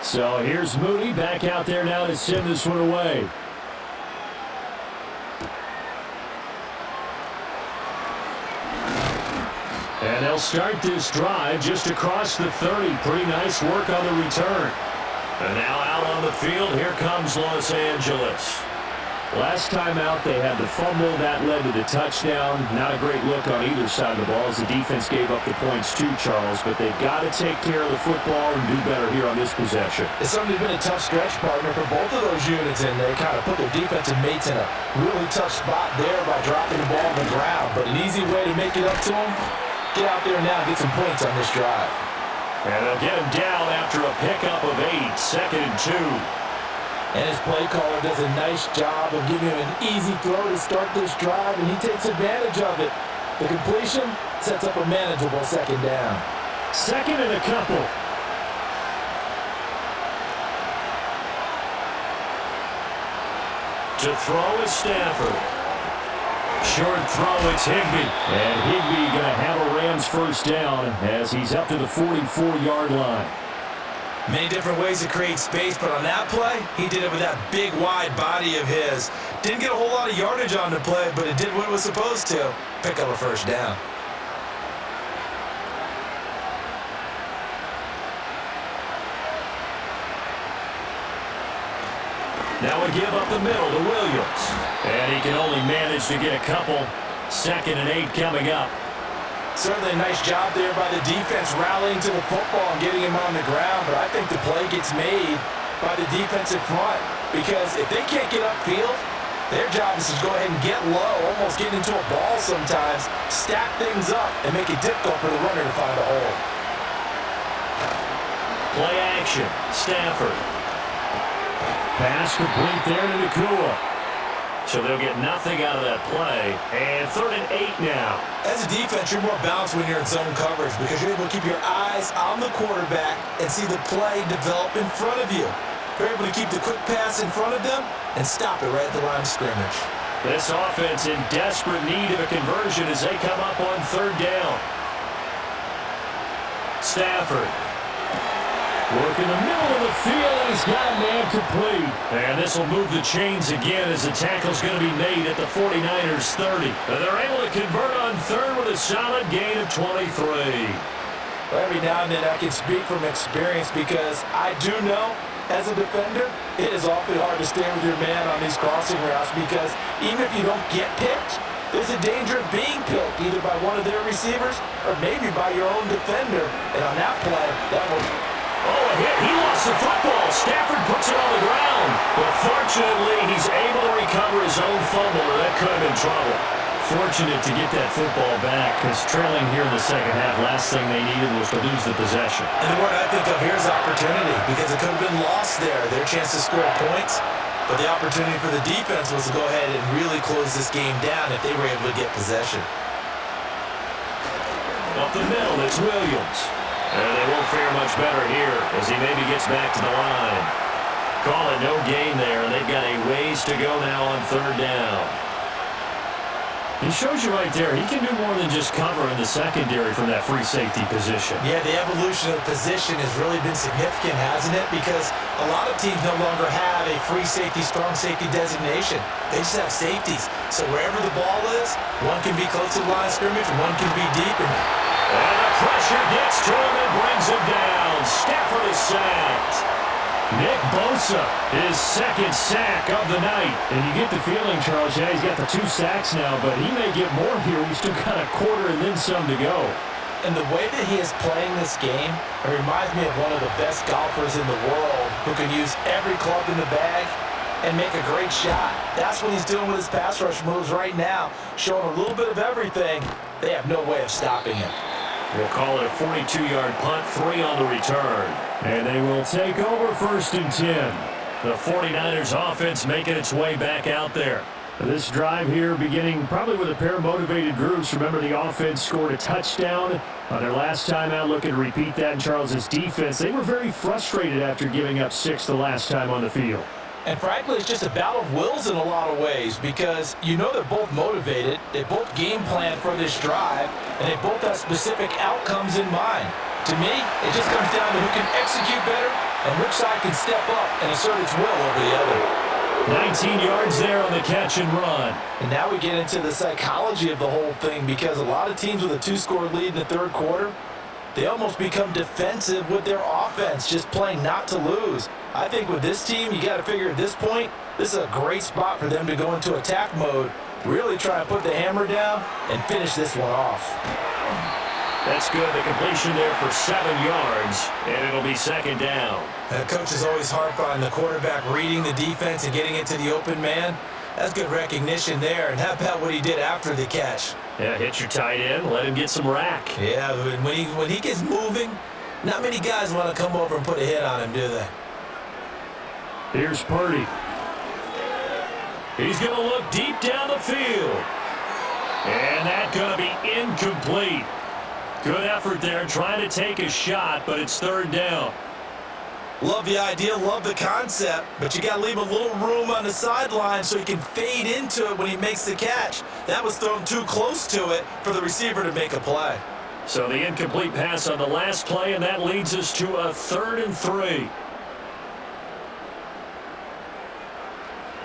So here's Mooney back out there now to send this one away. And they'll start this drive just across the 30. Pretty nice work on the return. And now out on the field, here comes Los Angeles. Last time out, they had the fumble. That led to the touchdown. Not a great look on either side of the ball as the defense gave up the points too, Charles. But they've got to take care of the football and do better here on this possession. It's certainly been a tough stretch, partner, for both of those units, and they kind of put their defensive mates in a really tough spot there by dropping the ball on the ground. But an easy way to make it up to them, get out there now and get some points on this drive. And they'll get him down after a pickup of 8, 2nd and 2. And his play caller does a nice job of giving him an easy throw to start this drive, and he takes advantage of it. The completion sets up a manageable 2nd down. 2nd and a couple. To throw is Stafford. Short throw, it's Higbee. And Higbee going to have a Rams 1st down as he's up to the 44-yard line. Many different ways to create space, but on that play, he did it with that big, wide body of his. Didn't get a whole lot of yardage on the play, but it did what it was supposed to. Pick up a 1st down. Now we give up the middle to Williams. And he can only manage to get a couple. 2nd and 8 coming up. Certainly a nice job there by the defense rallying to the football and getting him on the ground, but I think the play gets made by the defensive front because if they can't get upfield, their job is to go ahead and get low, almost get into a ball sometimes, stack things up, and make it difficult for the runner to find a hole. Play action, Stafford. Pass complete there to Nakua. So they'll get nothing out of that play. And 3rd and 8 now. As a defense, you're more balanced when you're in zone coverage because you're able to keep your eyes on the quarterback and see the play develop in front of you. You're able to keep the quick pass in front of them and stop it right at the line of scrimmage. This offense in desperate need of a conversion as they come up on 3rd down. Stafford. Work in the middle of the field, and he's got a man complete. And this will move the chains again as the tackle's going to be made at the 49ers 30. And they're able to convert on 3rd with a solid gain of 23. Well, every now and then I can speak from experience because I do know, as a defender, it is awfully hard to stay with your man on these crossing routes because even if you don't get picked, there's a danger of being picked either by one of their receivers or maybe by your own defender. And on that play, that was... Oh, a hit. He lost the football. Stafford puts it on the ground. But fortunately, he's able to recover his own fumble, or that could have been trouble. Fortunate to get that football back because trailing here in the second half, last thing they needed was to lose the possession. And the word I think of here is opportunity because it could have been lost there, their chance to score points. But the opportunity for the defense was to go ahead and really close this game down if they were able to get possession. Up the middle, it's Williams. And they won't fare much better here as he maybe gets back to the line. Call it no gain there, and they've got a ways to go now on 3rd down. He shows you right there, he can do more than just cover in the secondary from that free safety position. Yeah, the evolution of the position has really been significant, hasn't it? Because a lot of teams no longer have a free safety, strong safety designation. They just have safeties. So wherever the ball is, one can be close to the line of scrimmage, one can be deep. And the pressure gets to him and brings him down. Stafford is sacked. Nick Bosa, his 2nd sack of the night. And you get the feeling, Charles, yeah, he's got the 2 sacks now, but he may get more here. We've still got a quarter and then some to go. And the way that he is playing this game, it reminds me of one of the best golfers in the world who can use every club in the bag and make a great shot. That's what he's doing with his pass rush moves right now, showing a little bit of everything. They have no way of stopping him. We'll call it a 42-yard punt, 3 on the return. And they will take over 1st and 10. The 49ers offense making its way back out there. This drive here beginning probably with a pair of motivated groups. Remember, the offense scored a touchdown on their last time out. Looking to repeat that in Charles's defense. They were very frustrated after giving up 6 the last time on the field. And frankly, it's just a battle of wills in a lot of ways because you know they're both motivated, they both game plan for this drive, and they both have specific outcomes in mind. To me, it just comes down to who can execute better and which side can step up and assert its will over the other. 19 yards there on the catch and run. And now we get into the psychology of the whole thing because a lot of teams with a 2-score lead in the 3rd quarter, they almost become defensive with their offense, just playing not to lose. I think with this team, you got to figure at this point, this is a great spot for them to go into attack mode, really try to put the hammer down and finish this one off. That's good. The completion there for 7 yards, and it'll be 2nd down. Coaches always harp on the quarterback reading the defense and getting it to the open man. That's good recognition there. And how about what he did after the catch? Yeah, hit your tight end, let him get some rack. Yeah, when he gets moving, not many guys want to come over and put a hit on him, do they? Here's Purdy. He's going to look deep down the field. And that's going to be incomplete. Good effort there, trying to take a shot, but it's 3rd down. Love the idea, love the concept, but you got to leave a little room on the sideline so he can fade into it when he makes the catch. That was thrown too close to it for the receiver to make a play. So the incomplete pass on the last play, and that leads us to a 3rd and 3.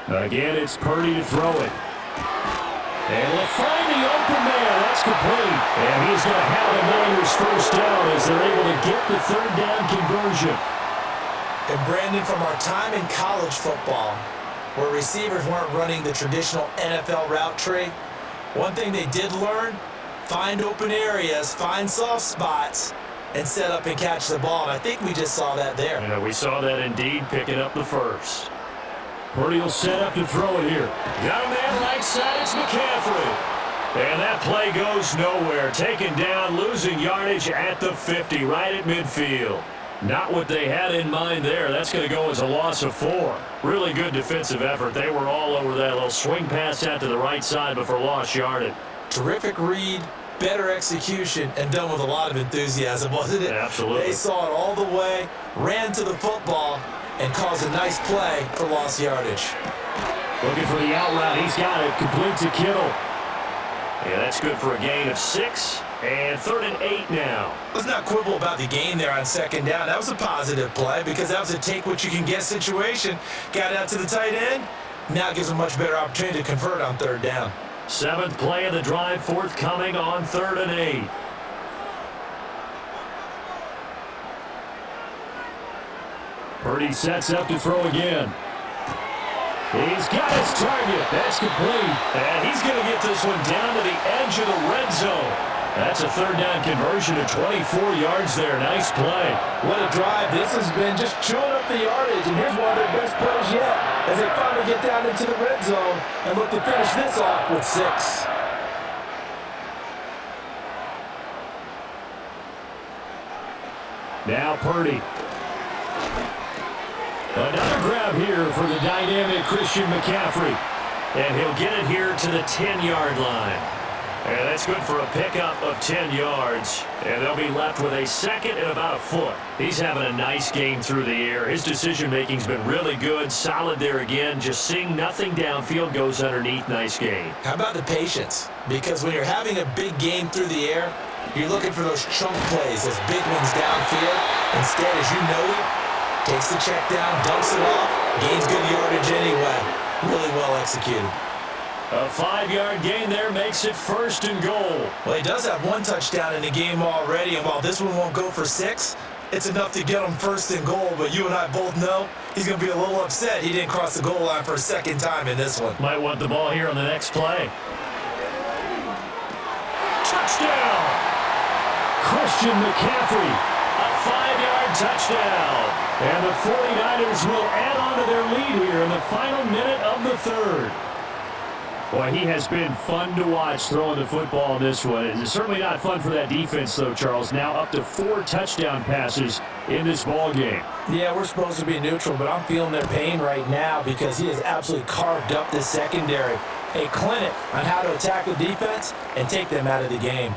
Again, it's Purdy to throw it. And we'll find the open man. That's complete. And he's going to have the Niners 1st down as they're able to get the 3rd down conversion. And Brandon, from our time in college football, where receivers weren't running the traditional NFL route tree, one thing they did learn, find open areas, find soft spots, and set up and catch the ball. And I think we just saw that there. Yeah, we saw that indeed, picking up the 1st. Purdy will set up to throw it here. Got a man right side, it's McCaffrey. And that play goes nowhere. Taken down, losing yardage at the 50, right at midfield. Not what they had in mind there. That's going to go as a loss of 4. Really good defensive effort. They were all over that little swing pass out to the right side, but for lost yardage. Terrific read, better execution, and done with a lot of enthusiasm, wasn't it? Absolutely. They saw it all the way, ran to the football, and caused a nice play for lost yardage. Looking for the out route. He's got it. Complete to Kittle. Yeah, that's good for a gain of 6. And 3rd and 8 now. Let's not quibble about the gain there on second down. That was a positive play because that was a take-what-you-can-get situation. Got it out to the tight end. Now it gives a much better opportunity to convert on 3rd down. 7th play of the drive forthcoming on 3rd and 8. Purdy sets up to throw again. He's got his target. That's complete. And he's going to get this one down to the edge of the red zone. That's a 3rd down conversion of 24 yards there. Nice play. What a drive. This has been just chewing up the yardage, and here's one of their best plays yet as they finally get down into the red zone and look to finish this off with 6. Now Purdy. Another grab here for the dynamic Christian McCaffrey. And he'll get it here to the 10-yard line. And that's good for a pickup of 10 yards. And they'll be left with a 2nd and about a foot. He's having a nice game through the air. His decision-making's been really good. Solid there again. Just seeing nothing downfield, goes underneath. Nice game. How about the patience? Because when you're having a big game through the air, you're looking for those chunk plays, those big ones downfield. Instead, as you noted, takes the check down, dumps it off, gains good yardage anyway. Really well executed. A 5-yard gain there makes it 1st and goal. Well, he does have 1 touchdown in the game already, and while this one won't go for 6, it's enough to get him 1st and goal. But you and I both know he's going to be a little upset he didn't cross the goal line for a 2nd time in this one. Might want the ball here on the next play. Touchdown! Christian McCaffrey, a 5-yard touchdown. And the 49ers will add on to their lead here in the final minute of the 3rd. Boy, he has been fun to watch throwing the football in this one. It's certainly not fun for that defense, though, Charles. Now up to 4 touchdown passes in this ball game. Yeah, we're supposed to be neutral, but I'm feeling their pain right now because he has absolutely carved up this secondary. A clinic on how to attack the defense and take them out of the game.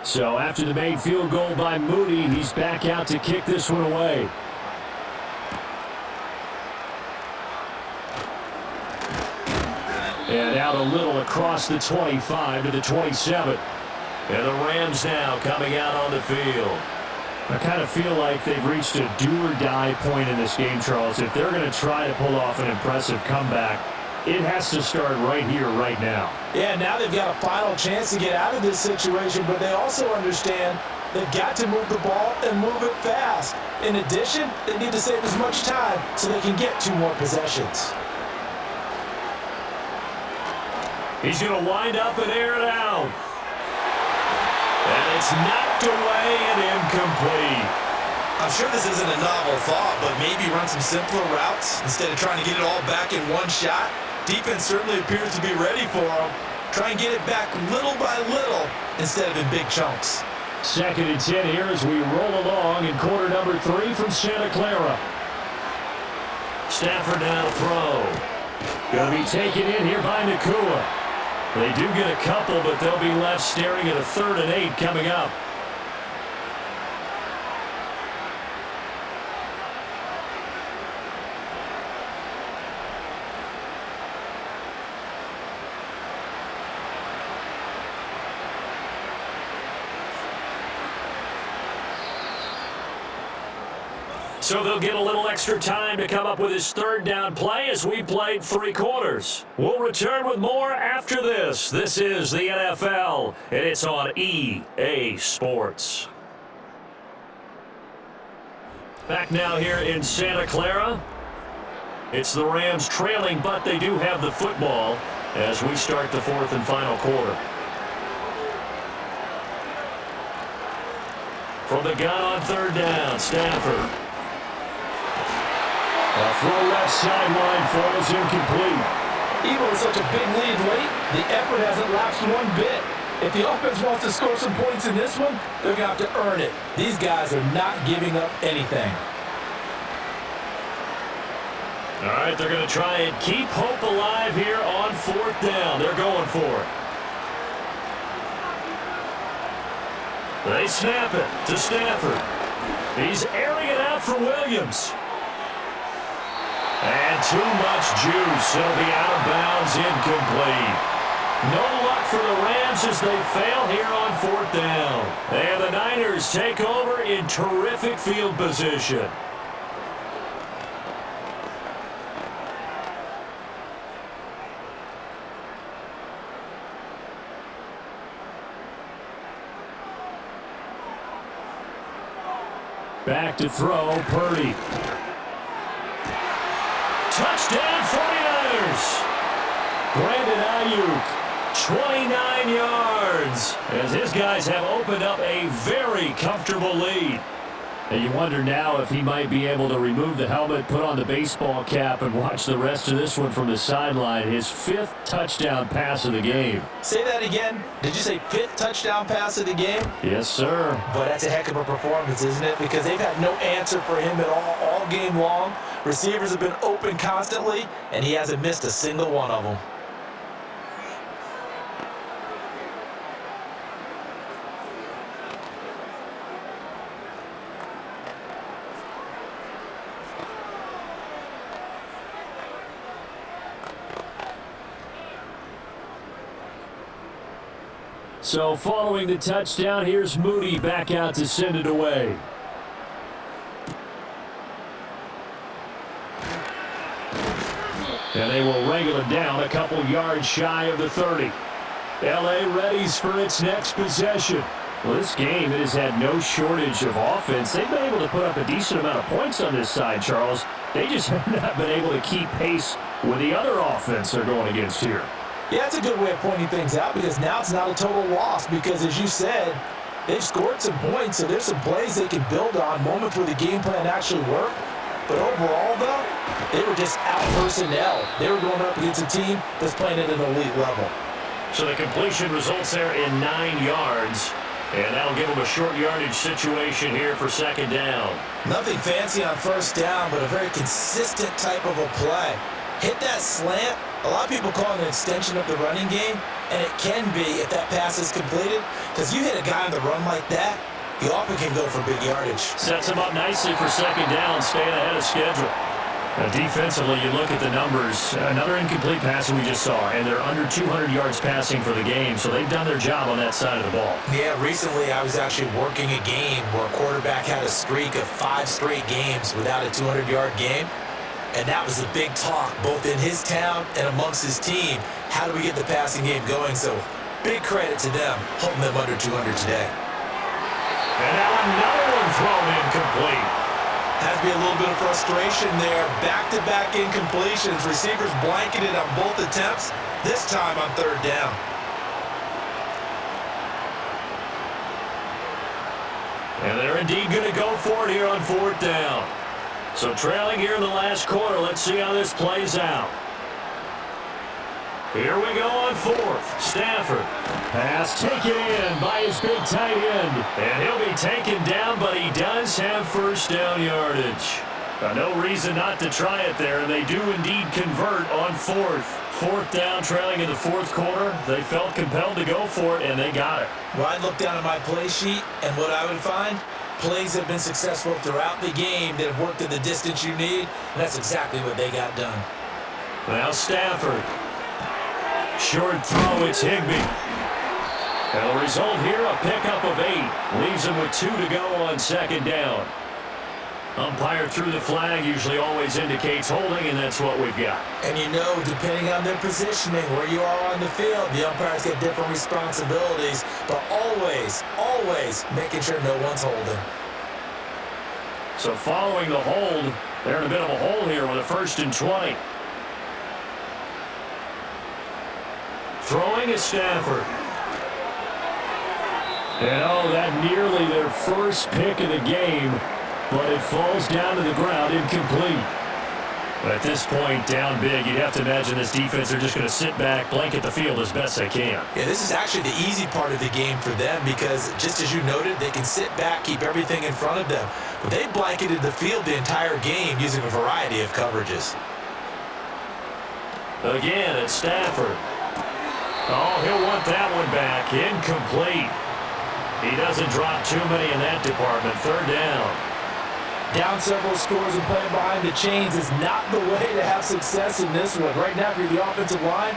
So after the made field goal by Moody, he's back out to kick this one away. And out a little across the 25 to the 27. And the Rams now coming out on the field. I kind of feel like they've reached a do-or-die point in this game, Charles. If they're going to try to pull off an impressive comeback, it has to start right here, right now. Yeah, now they've got a final chance to get out of this situation, but they also understand they've got to move the ball and move it fast. In addition, they need to save as much time so they can get 2 more possessions. He's going to wind up and air it out. And it's knocked away and incomplete. I'm sure this isn't a novel thought, but maybe run some simpler routes instead of trying to get it all back in one shot. Defense certainly appears to be ready for him. Try and get it back little by little instead of in big chunks. 2nd and 10 here as we roll along in quarter number 3 from Santa Clara. Stafford now to throw. Going to be taken in here by Nakua. They do get a couple, but they'll be left staring at a 3rd and 8 coming up. So they'll get a little extra time to come up with his 3rd down play as we played 3 quarters. We'll return with more after this. This is the NFL, and it's on EA Sports. Back now here in Santa Clara. It's the Rams trailing, but they do have the football as we start the 4th and final quarter. From the gun on third down, Stafford. A throw left sideline falls incomplete. Even with such a big lead late, the effort hasn't lapsed one bit. If the offense wants to score some points in this one, they're going to have to earn it. These guys are not giving up anything. All right, they're going to try and keep hope alive here on fourth down. They're going for it. They snap it to Stafford. He's airing it out for Williams. And too much juice. It'll be out of bounds, incomplete. No luck for the Rams as they fail here on fourth down. And the Niners take over in terrific field position. Back to throw, Purdy. Touchdown 49ers. Brandon Ayuk, 29 yards, as his guys have opened up a very comfortable lead. And you wonder now if he might be able to remove the helmet, put on the baseball cap, and watch the rest of this one from the sideline. His 5th touchdown pass of the game. Say that again. Did you say 5th touchdown pass of the game? Yes, sir. But that's a heck of a performance, isn't it? Because they've had no answer for him at all game long. Receivers have been open constantly, and he hasn't missed a single one of them. So following the touchdown, here's Moody back out to send it away. And they will wrangle it down a couple yards shy of the 30. L.A. readies for its next possession. Well, this game, it has had no shortage of offense. They've been able to put up a decent amount of points on this side, Charles. They just have not been able to keep pace with the other offense they're going against here. Yeah, that's a good way of pointing things out because now it's not a total loss because, as you said, they've scored some points, so there's some plays they can build on, moments where the game plan actually worked. But overall, though, they were just out personnel. They were going up against a team that's playing at an elite level. So the completion results there in 9 yards, and that'll give them a short yardage situation here for second down. Nothing fancy on first down, but a very consistent type of a play. Hit that slant. A lot of people call it an extension of the running game, and it can be if that pass is completed, because you hit a guy on the run like that, he often can go for big yardage. Sets him up nicely for second down, staying ahead of schedule. Now defensively, you look at the numbers. Another incomplete pass that we just saw, and they're under 200 yards passing for the game, so they've done their job on that side of the ball. Yeah, recently I was actually working a game where a quarterback had a streak of 5 straight games without a 200-yard game. And that was the big talk, both in his town and amongst his team. How do we get the passing game going? So big credit to them, holding them under 200 today. And now another one thrown incomplete. Has to be a little bit of frustration there. Back-to-back incompletions. Receivers blanketed on both attempts, this time on third down. And they're indeed going to go for it here on fourth down. So trailing here in the last quarter, let's see how this plays out. Here we go on fourth. Stafford. Pass taken in by his big tight end. And he'll be taken down, but he does have first down yardage. No reason not to try it there, and they do indeed convert on fourth. Fourth down, trailing in the fourth quarter. They felt compelled to go for it, and they got it. Well, I'd look down at my play sheet, and what I would find, plays have been successful throughout the game that have worked in the distance you need, and that's exactly what they got done. Now Stafford. Short throw, it's Higbee. And the result here, a pickup of 8. Leaves him with 2 to go on second down. Umpire threw the flag, usually always indicates holding, and that's what we've got. And you know, depending on their positioning, where you are on the field, the umpires get different responsibilities, but always, always making sure no one's holding. So following the hold, they're in a bit of a hole here with a 1st and 20. Throwing is Stafford. And oh, that nearly their first pick of the game, but it falls down to the ground incomplete. But at this point, down big, you'd have to imagine this defense are just going to sit back, blanket the field as best they can. Yeah, this is actually the easy part of the game for them because, just as you noted, they can sit back, keep everything in front of them. But they blanketed the field the entire game using a variety of coverages. Again, it's Stafford. Oh, he'll want that one back. Incomplete. He doesn't drop too many in that department. Third down. Down several scores and playing behind the chains is not the way to have success in this one. Right now, if you're the offensive line,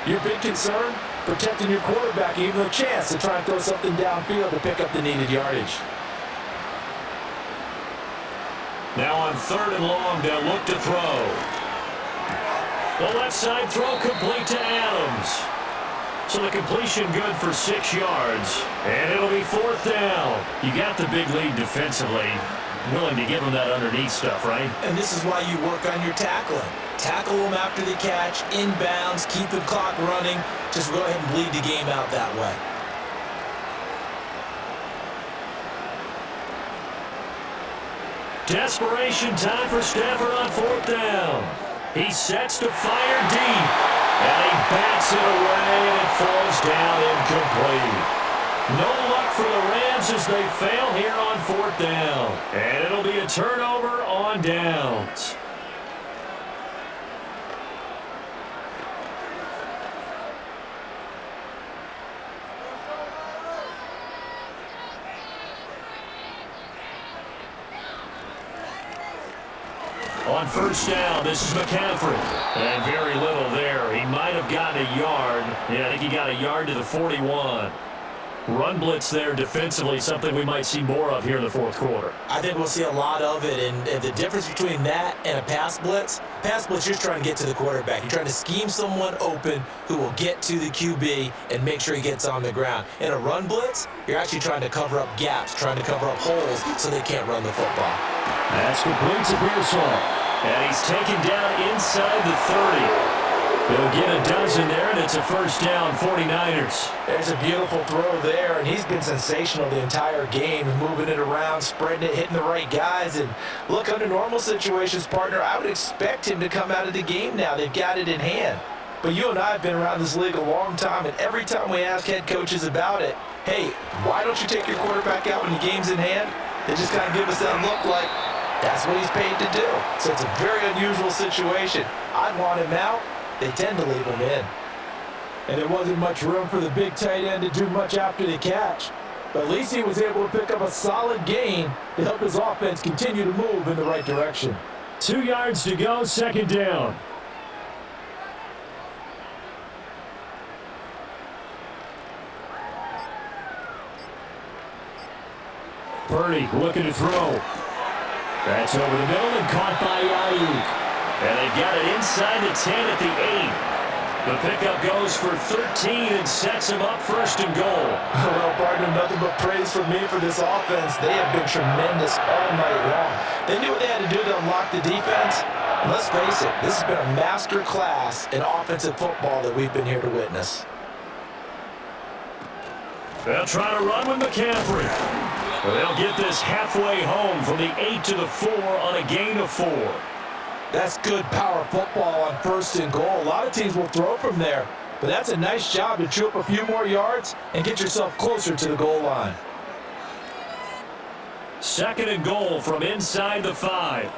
your big concern, protecting your quarterback, even a chance to try and throw something downfield to pick up the needed yardage. Now on 3rd and long, they'll look to throw. The left side throw complete to Adams. So the completion good for 6 yards. And it'll be 4th down. You got the big lead defensively. Willing to give them that underneath stuff, right? And this is why you work on your tackling. Tackle them after the catch, inbounds, keep the clock running. Just go ahead and bleed the game out that way. Desperation time for Stafford on 4th down. He sets to fire deep. And he bats it away, and it falls down incomplete. No luck for the Rams as they fail here on 4th down. And it'll be a turnover on downs. On 1st down, this is McCaffrey. And very little there. He might have gotten a yard. Yeah, I think he got a yard to the 41. Run blitz there defensively, something we might see more of here in the 4th quarter. I think we'll see a lot of it, and the difference between that and a pass blitz, you're trying to get to the quarterback. You're trying to scheme someone open who will get to the QB and make sure he gets on the ground. In a run blitz, you're actually trying to cover up gaps, trying to cover up holes so they can't run the football. That's complete to Pearson. And he's taken down inside the 30. They'll get a dozen there, and it's a 1st down, 49ers. There's a beautiful throw there, and he's been sensational the entire game, moving it around, spreading it, hitting the right guys. And look, under normal situations, partner, I would expect him to come out of the game now. They've got it in hand. But you and I have been around this league a long time, and every time we ask head coaches about it, hey, why don't you take your quarterback out when the game's in hand? They just kind of give us that look like that's what he's paid to do. So it's a very unusual situation. I'd want him out. They tend to leave him in. And there wasn't much room for the big tight end to do much after the catch. But at least he was able to pick up a solid gain to help his offense continue to move in the right direction. 2 yards to go, 2nd down. Purdy looking to throw. That's over the middle and caught by Ayuk. And they've got it inside the 10 at the 8. The pickup goes for 13 and sets him up 1st and goal. Well, partner, nothing but praise from me for this offense. They have been tremendous all night long. They knew what they had to do to unlock the defense. And let's face it, this has been a master class in offensive football that we've been here to witness. They'll try to run with McCaffrey. They'll get this halfway home from the 8 to the 4 on a gain of 4. That's good power football on 1st and goal. A lot of teams will throw from there, but that's a nice job to chew up a few more yards and get yourself closer to the goal line. 2nd and goal from inside the 5.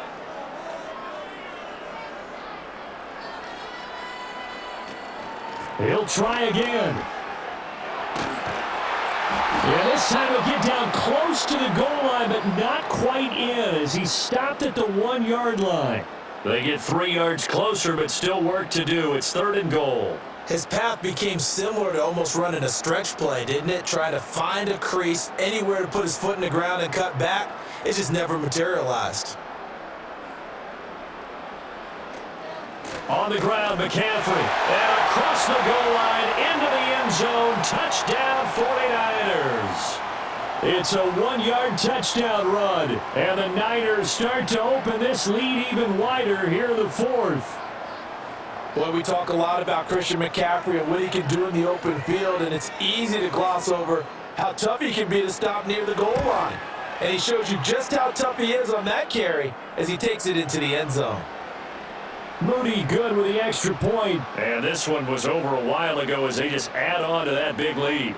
He'll try again. Yeah, this time he'll get down close to the goal line, but not quite in as he stopped at the 1 yard line. They get 3 yards closer, but still work to do. It's 3rd and goal. His path became similar to almost running a stretch play, didn't it? Trying to find a crease, anywhere to put his foot in the ground and cut back. It just never materialized. On the ground, McCaffrey. And across the goal line, into the end zone. Touchdown, 49ers. It's a 1 yard touchdown run. And the Niners start to open this lead even wider here in the 4th. Boy, we talk a lot about Christian McCaffrey and what he can do in the open field, and it's easy to gloss over how tough he can be to stop near the goal line. And he shows you just how tough he is on that carry as he takes it into the end zone. Mooney good with the extra point. And this one was over a while ago as they just add on to that big lead.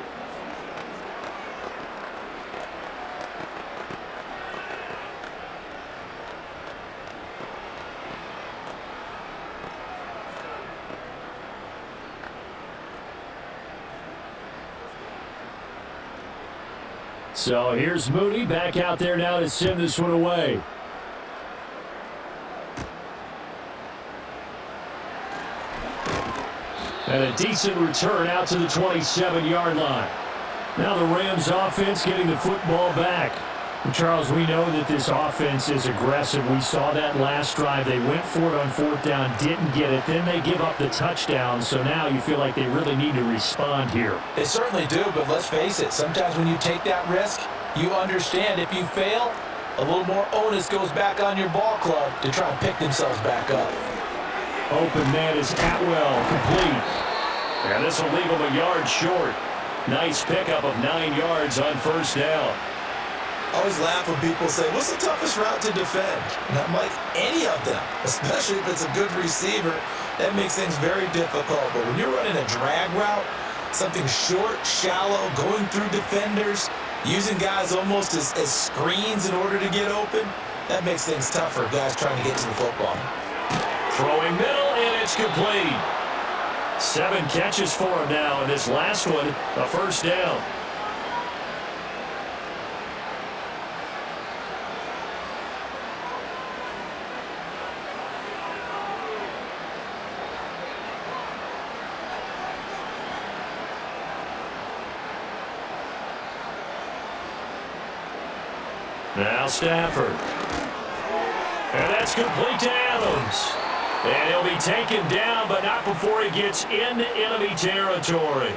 So here's Mooney back out there now to send this one away. And a decent return out to the 27-yard line. Now the Rams offense getting the football back. And Charles, we know that this offense is aggressive. We saw that last drive. They went for it on fourth down, didn't get it. Then they give up the touchdown. So now you feel like they really need to respond here. They certainly do, but let's face it. Sometimes when you take that risk, you understand if you fail, a little more onus goes back on your ball club to try and pick themselves back up. Open man is Atwell, complete. And this will leave him a yard short. Nice pickup of 9 yards on first down. I always laugh when people say, what's the toughest route to defend? And I'm like, any of them, especially if it's a good receiver. That makes things very difficult. But when you're running a drag route, something short, shallow, going through defenders, using guys almost as screens in order to get open, that makes things tough for guys trying to get to the football. Throwing middle, and it's complete. 7 catches for him now, and this last one, a first down. Now Stafford. And that's complete to Adams. And he'll be taken down, but not before he gets into enemy territory.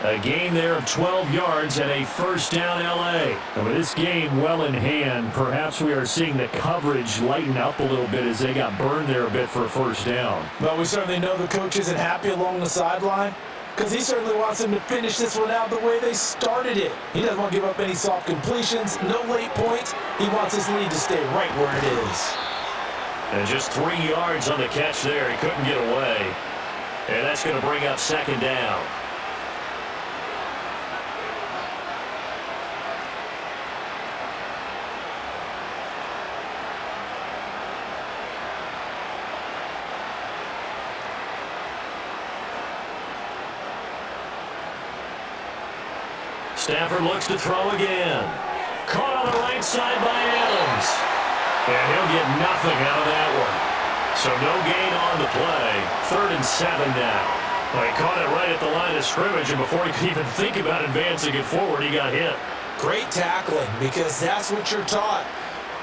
A gain there of 12 yards and a first down L.A. And with this game well in hand, perhaps we are seeing the coverage lighten up a little bit as they got burned there a bit for a first down. Well, we certainly know the coach isn't happy along the sideline because he certainly wants them to finish this one out the way they started it. He doesn't want to give up any soft completions, no late points. He wants his lead to stay right where it is. And just 3 yards on the catch there. He couldn't get away. And that's going to bring up second down. Stafford looks to throw again. Caught on the right side by Adams. And he'll get nothing out of that one. So no gain on the play. 3rd and 7 now. Well, he caught it right at the line of scrimmage, and before he could even think about advancing it forward, he got hit. Great tackling, because that's what you're taught.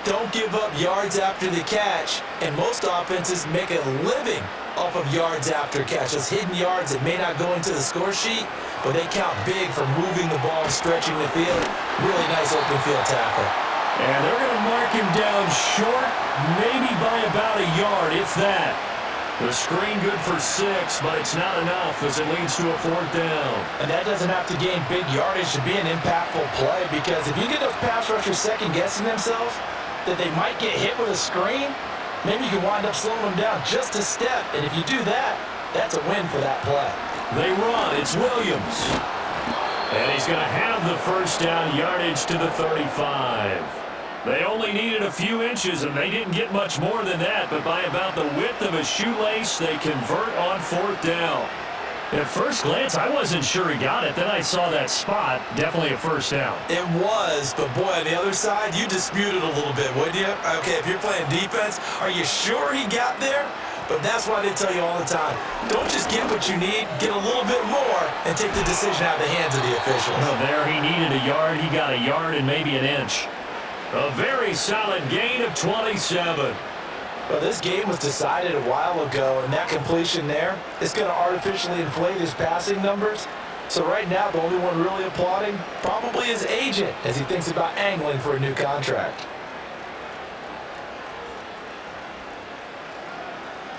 Don't give up yards after the catch, and most offenses make a living off of yards after catch. Those hidden yards that may not go into the score sheet, but they count big for moving the ball and stretching the field. Really nice open field tackle. And they're going to mark him down short, maybe by about a yard, if that. The screen good for 6, but it's not enough as it leads to a 4th down. And that doesn't have to gain big yardage to be an impactful play, because if you get those pass rushers second-guessing themselves that they might get hit with a screen, maybe you can wind up slowing them down just a step. And if you do that, that's a win for that play. They run. It's Williams. And he's going to have the first down, yardage to the 35. They only needed a few inches, and they didn't get much more than that, but by about the width of a shoelace, they convert on 4th down. At first glance, I wasn't sure he got it. Then I saw that spot. Definitely a first down. It was, but boy, on the other side, you disputed a little bit, wouldn't you? Okay, if you're playing defense, are you sure he got there? But that's why they tell you all the time, don't just get what you need, get a little bit more, and take the decision out of the hands of the officials. Well, there he needed a yard. He got a yard and maybe an inch. A very solid gain of 27. Well, this game was decided a while ago, and that completion there is going to artificially inflate his passing numbers. So right now, the only one really applauding probably his agent as he thinks about angling for a new contract.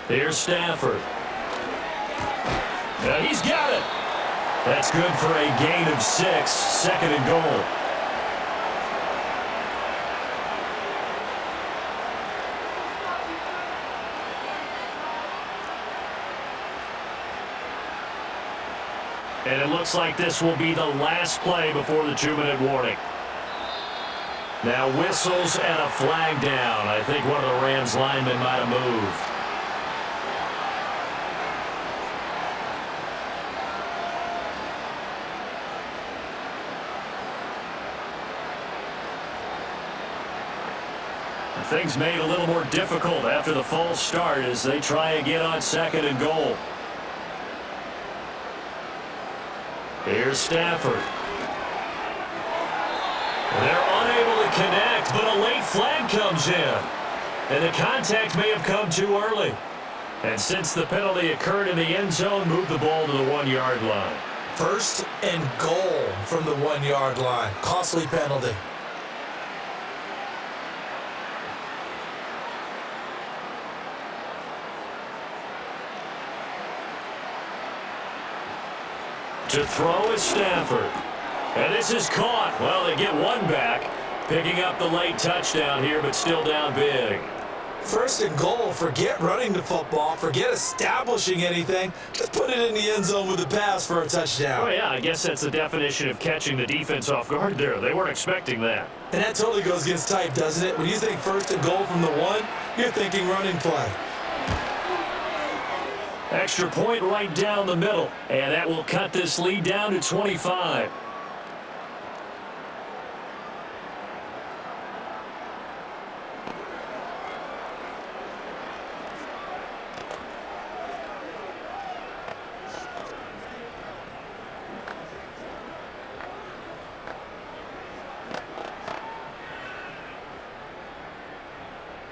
Here's Stafford. Now he's got it. That's good for a gain of 6, second and goal. And it looks like this will be the last play before the 2-minute warning. Now whistles and a flag down. I think one of the Rams linemen might have moved. Things made a little more difficult after the false start as they try again on second and goal. Here's Stafford. They're unable to connect, but a late flag comes in. And the contact may have come too early. And since the penalty occurred in the end zone, move the ball to the 1-yard line. First and goal from the 1-yard line. Costly penalty. To throw is Stafford. And this is caught. Well, they get one back. Picking up the late touchdown here, but still down big. First and goal. Forget running the football. Forget establishing anything. Just put it in the end zone with a pass for a touchdown. Oh, yeah, I guess that's the definition of catching the defense off guard there. They weren't expecting that. And that totally goes against type, doesn't it? When you think first and goal from the 1, you're thinking running play. Extra point right down the middle, and that will cut this lead down to 25.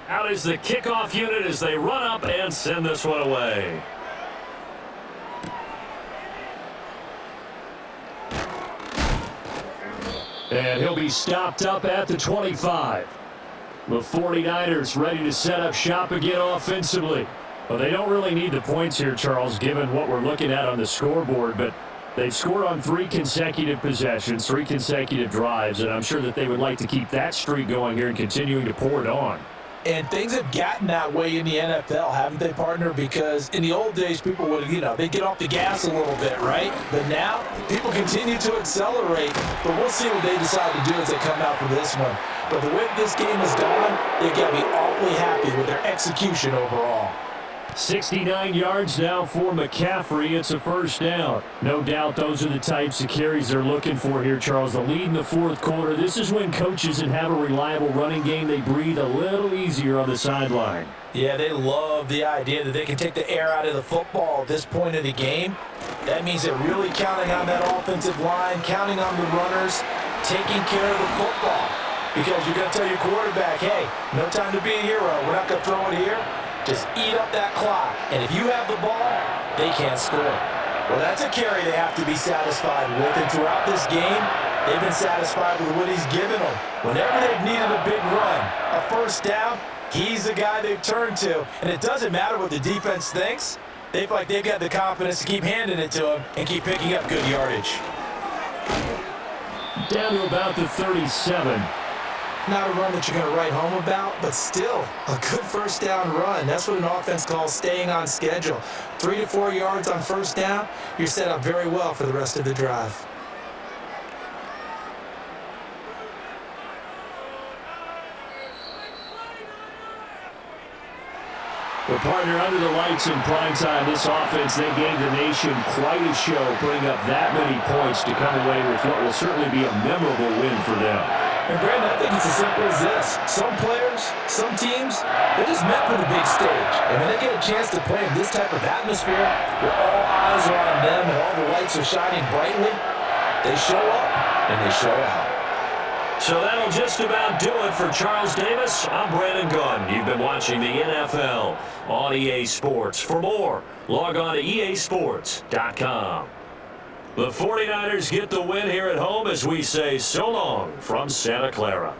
Out is the kickoff unit as they run up and send this one away. And he'll be stopped up at the 25. The 49ers ready to set up shop again offensively. Well, they don't really need the points here, Charles, given what we're looking at on the scoreboard, but they've scored on 3 consecutive possessions, 3 consecutive drives, and I'm sure that they would like to keep that streak going here and continuing to pour it on. And things have gotten that way in the NFL, haven't they, partner? Because in the old days, people would, they get off the gas a little bit, right? But now, people continue to accelerate. But we'll see what they decide to do as they come out for this one. But the way this game has gone, they've got to be awfully happy with their execution overall. 69 yards now for McCaffrey. It's a first down. No doubt those are the types of carries they're looking for here, Charles. The lead in the fourth quarter. This is when coaches that have a reliable running game, they breathe a little easier on the sideline. Yeah, they love the idea that they can take the air out of the football at this point of the game. That means they're really counting on that offensive line, counting on the runners, taking care of the football. Because you're going to tell your quarterback, hey, no time to be a hero. We're not going to throw it here. Just eat up that clock. And if you have the ball, they can't score. Well, that's a carry they have to be satisfied with. And throughout this game, they've been satisfied with what he's given them. Whenever they've needed a big run, a first down, he's the guy they've turned to. And it doesn't matter what the defense thinks. They feel like they've got the confidence to keep handing it to him and keep picking up good yardage. Down to about the 37. Not a run that you're going to write home about, but still a good first down run. That's what an offense calls staying on schedule. 3 to 4 yards on first down, you're set up very well for the rest of the drive. Well, partner, under the lights in prime time, this offense, they gave the nation quite a show, putting up that many points to come away with what will certainly be a memorable win for them. And Brandon, I think it's as simple as this. Some players, some teams, they're just meant for the big stage. And when they get a chance to play in this type of atmosphere, where all eyes are on them and all the lights are shining brightly, they show up and they show out. So that'll just about do it for Charles Davis. I'm Brandon Gunn. You've been watching the NFL on EA Sports. For more, log on to easports.com. The 49ers get the win here at home as we say so long from Santa Clara.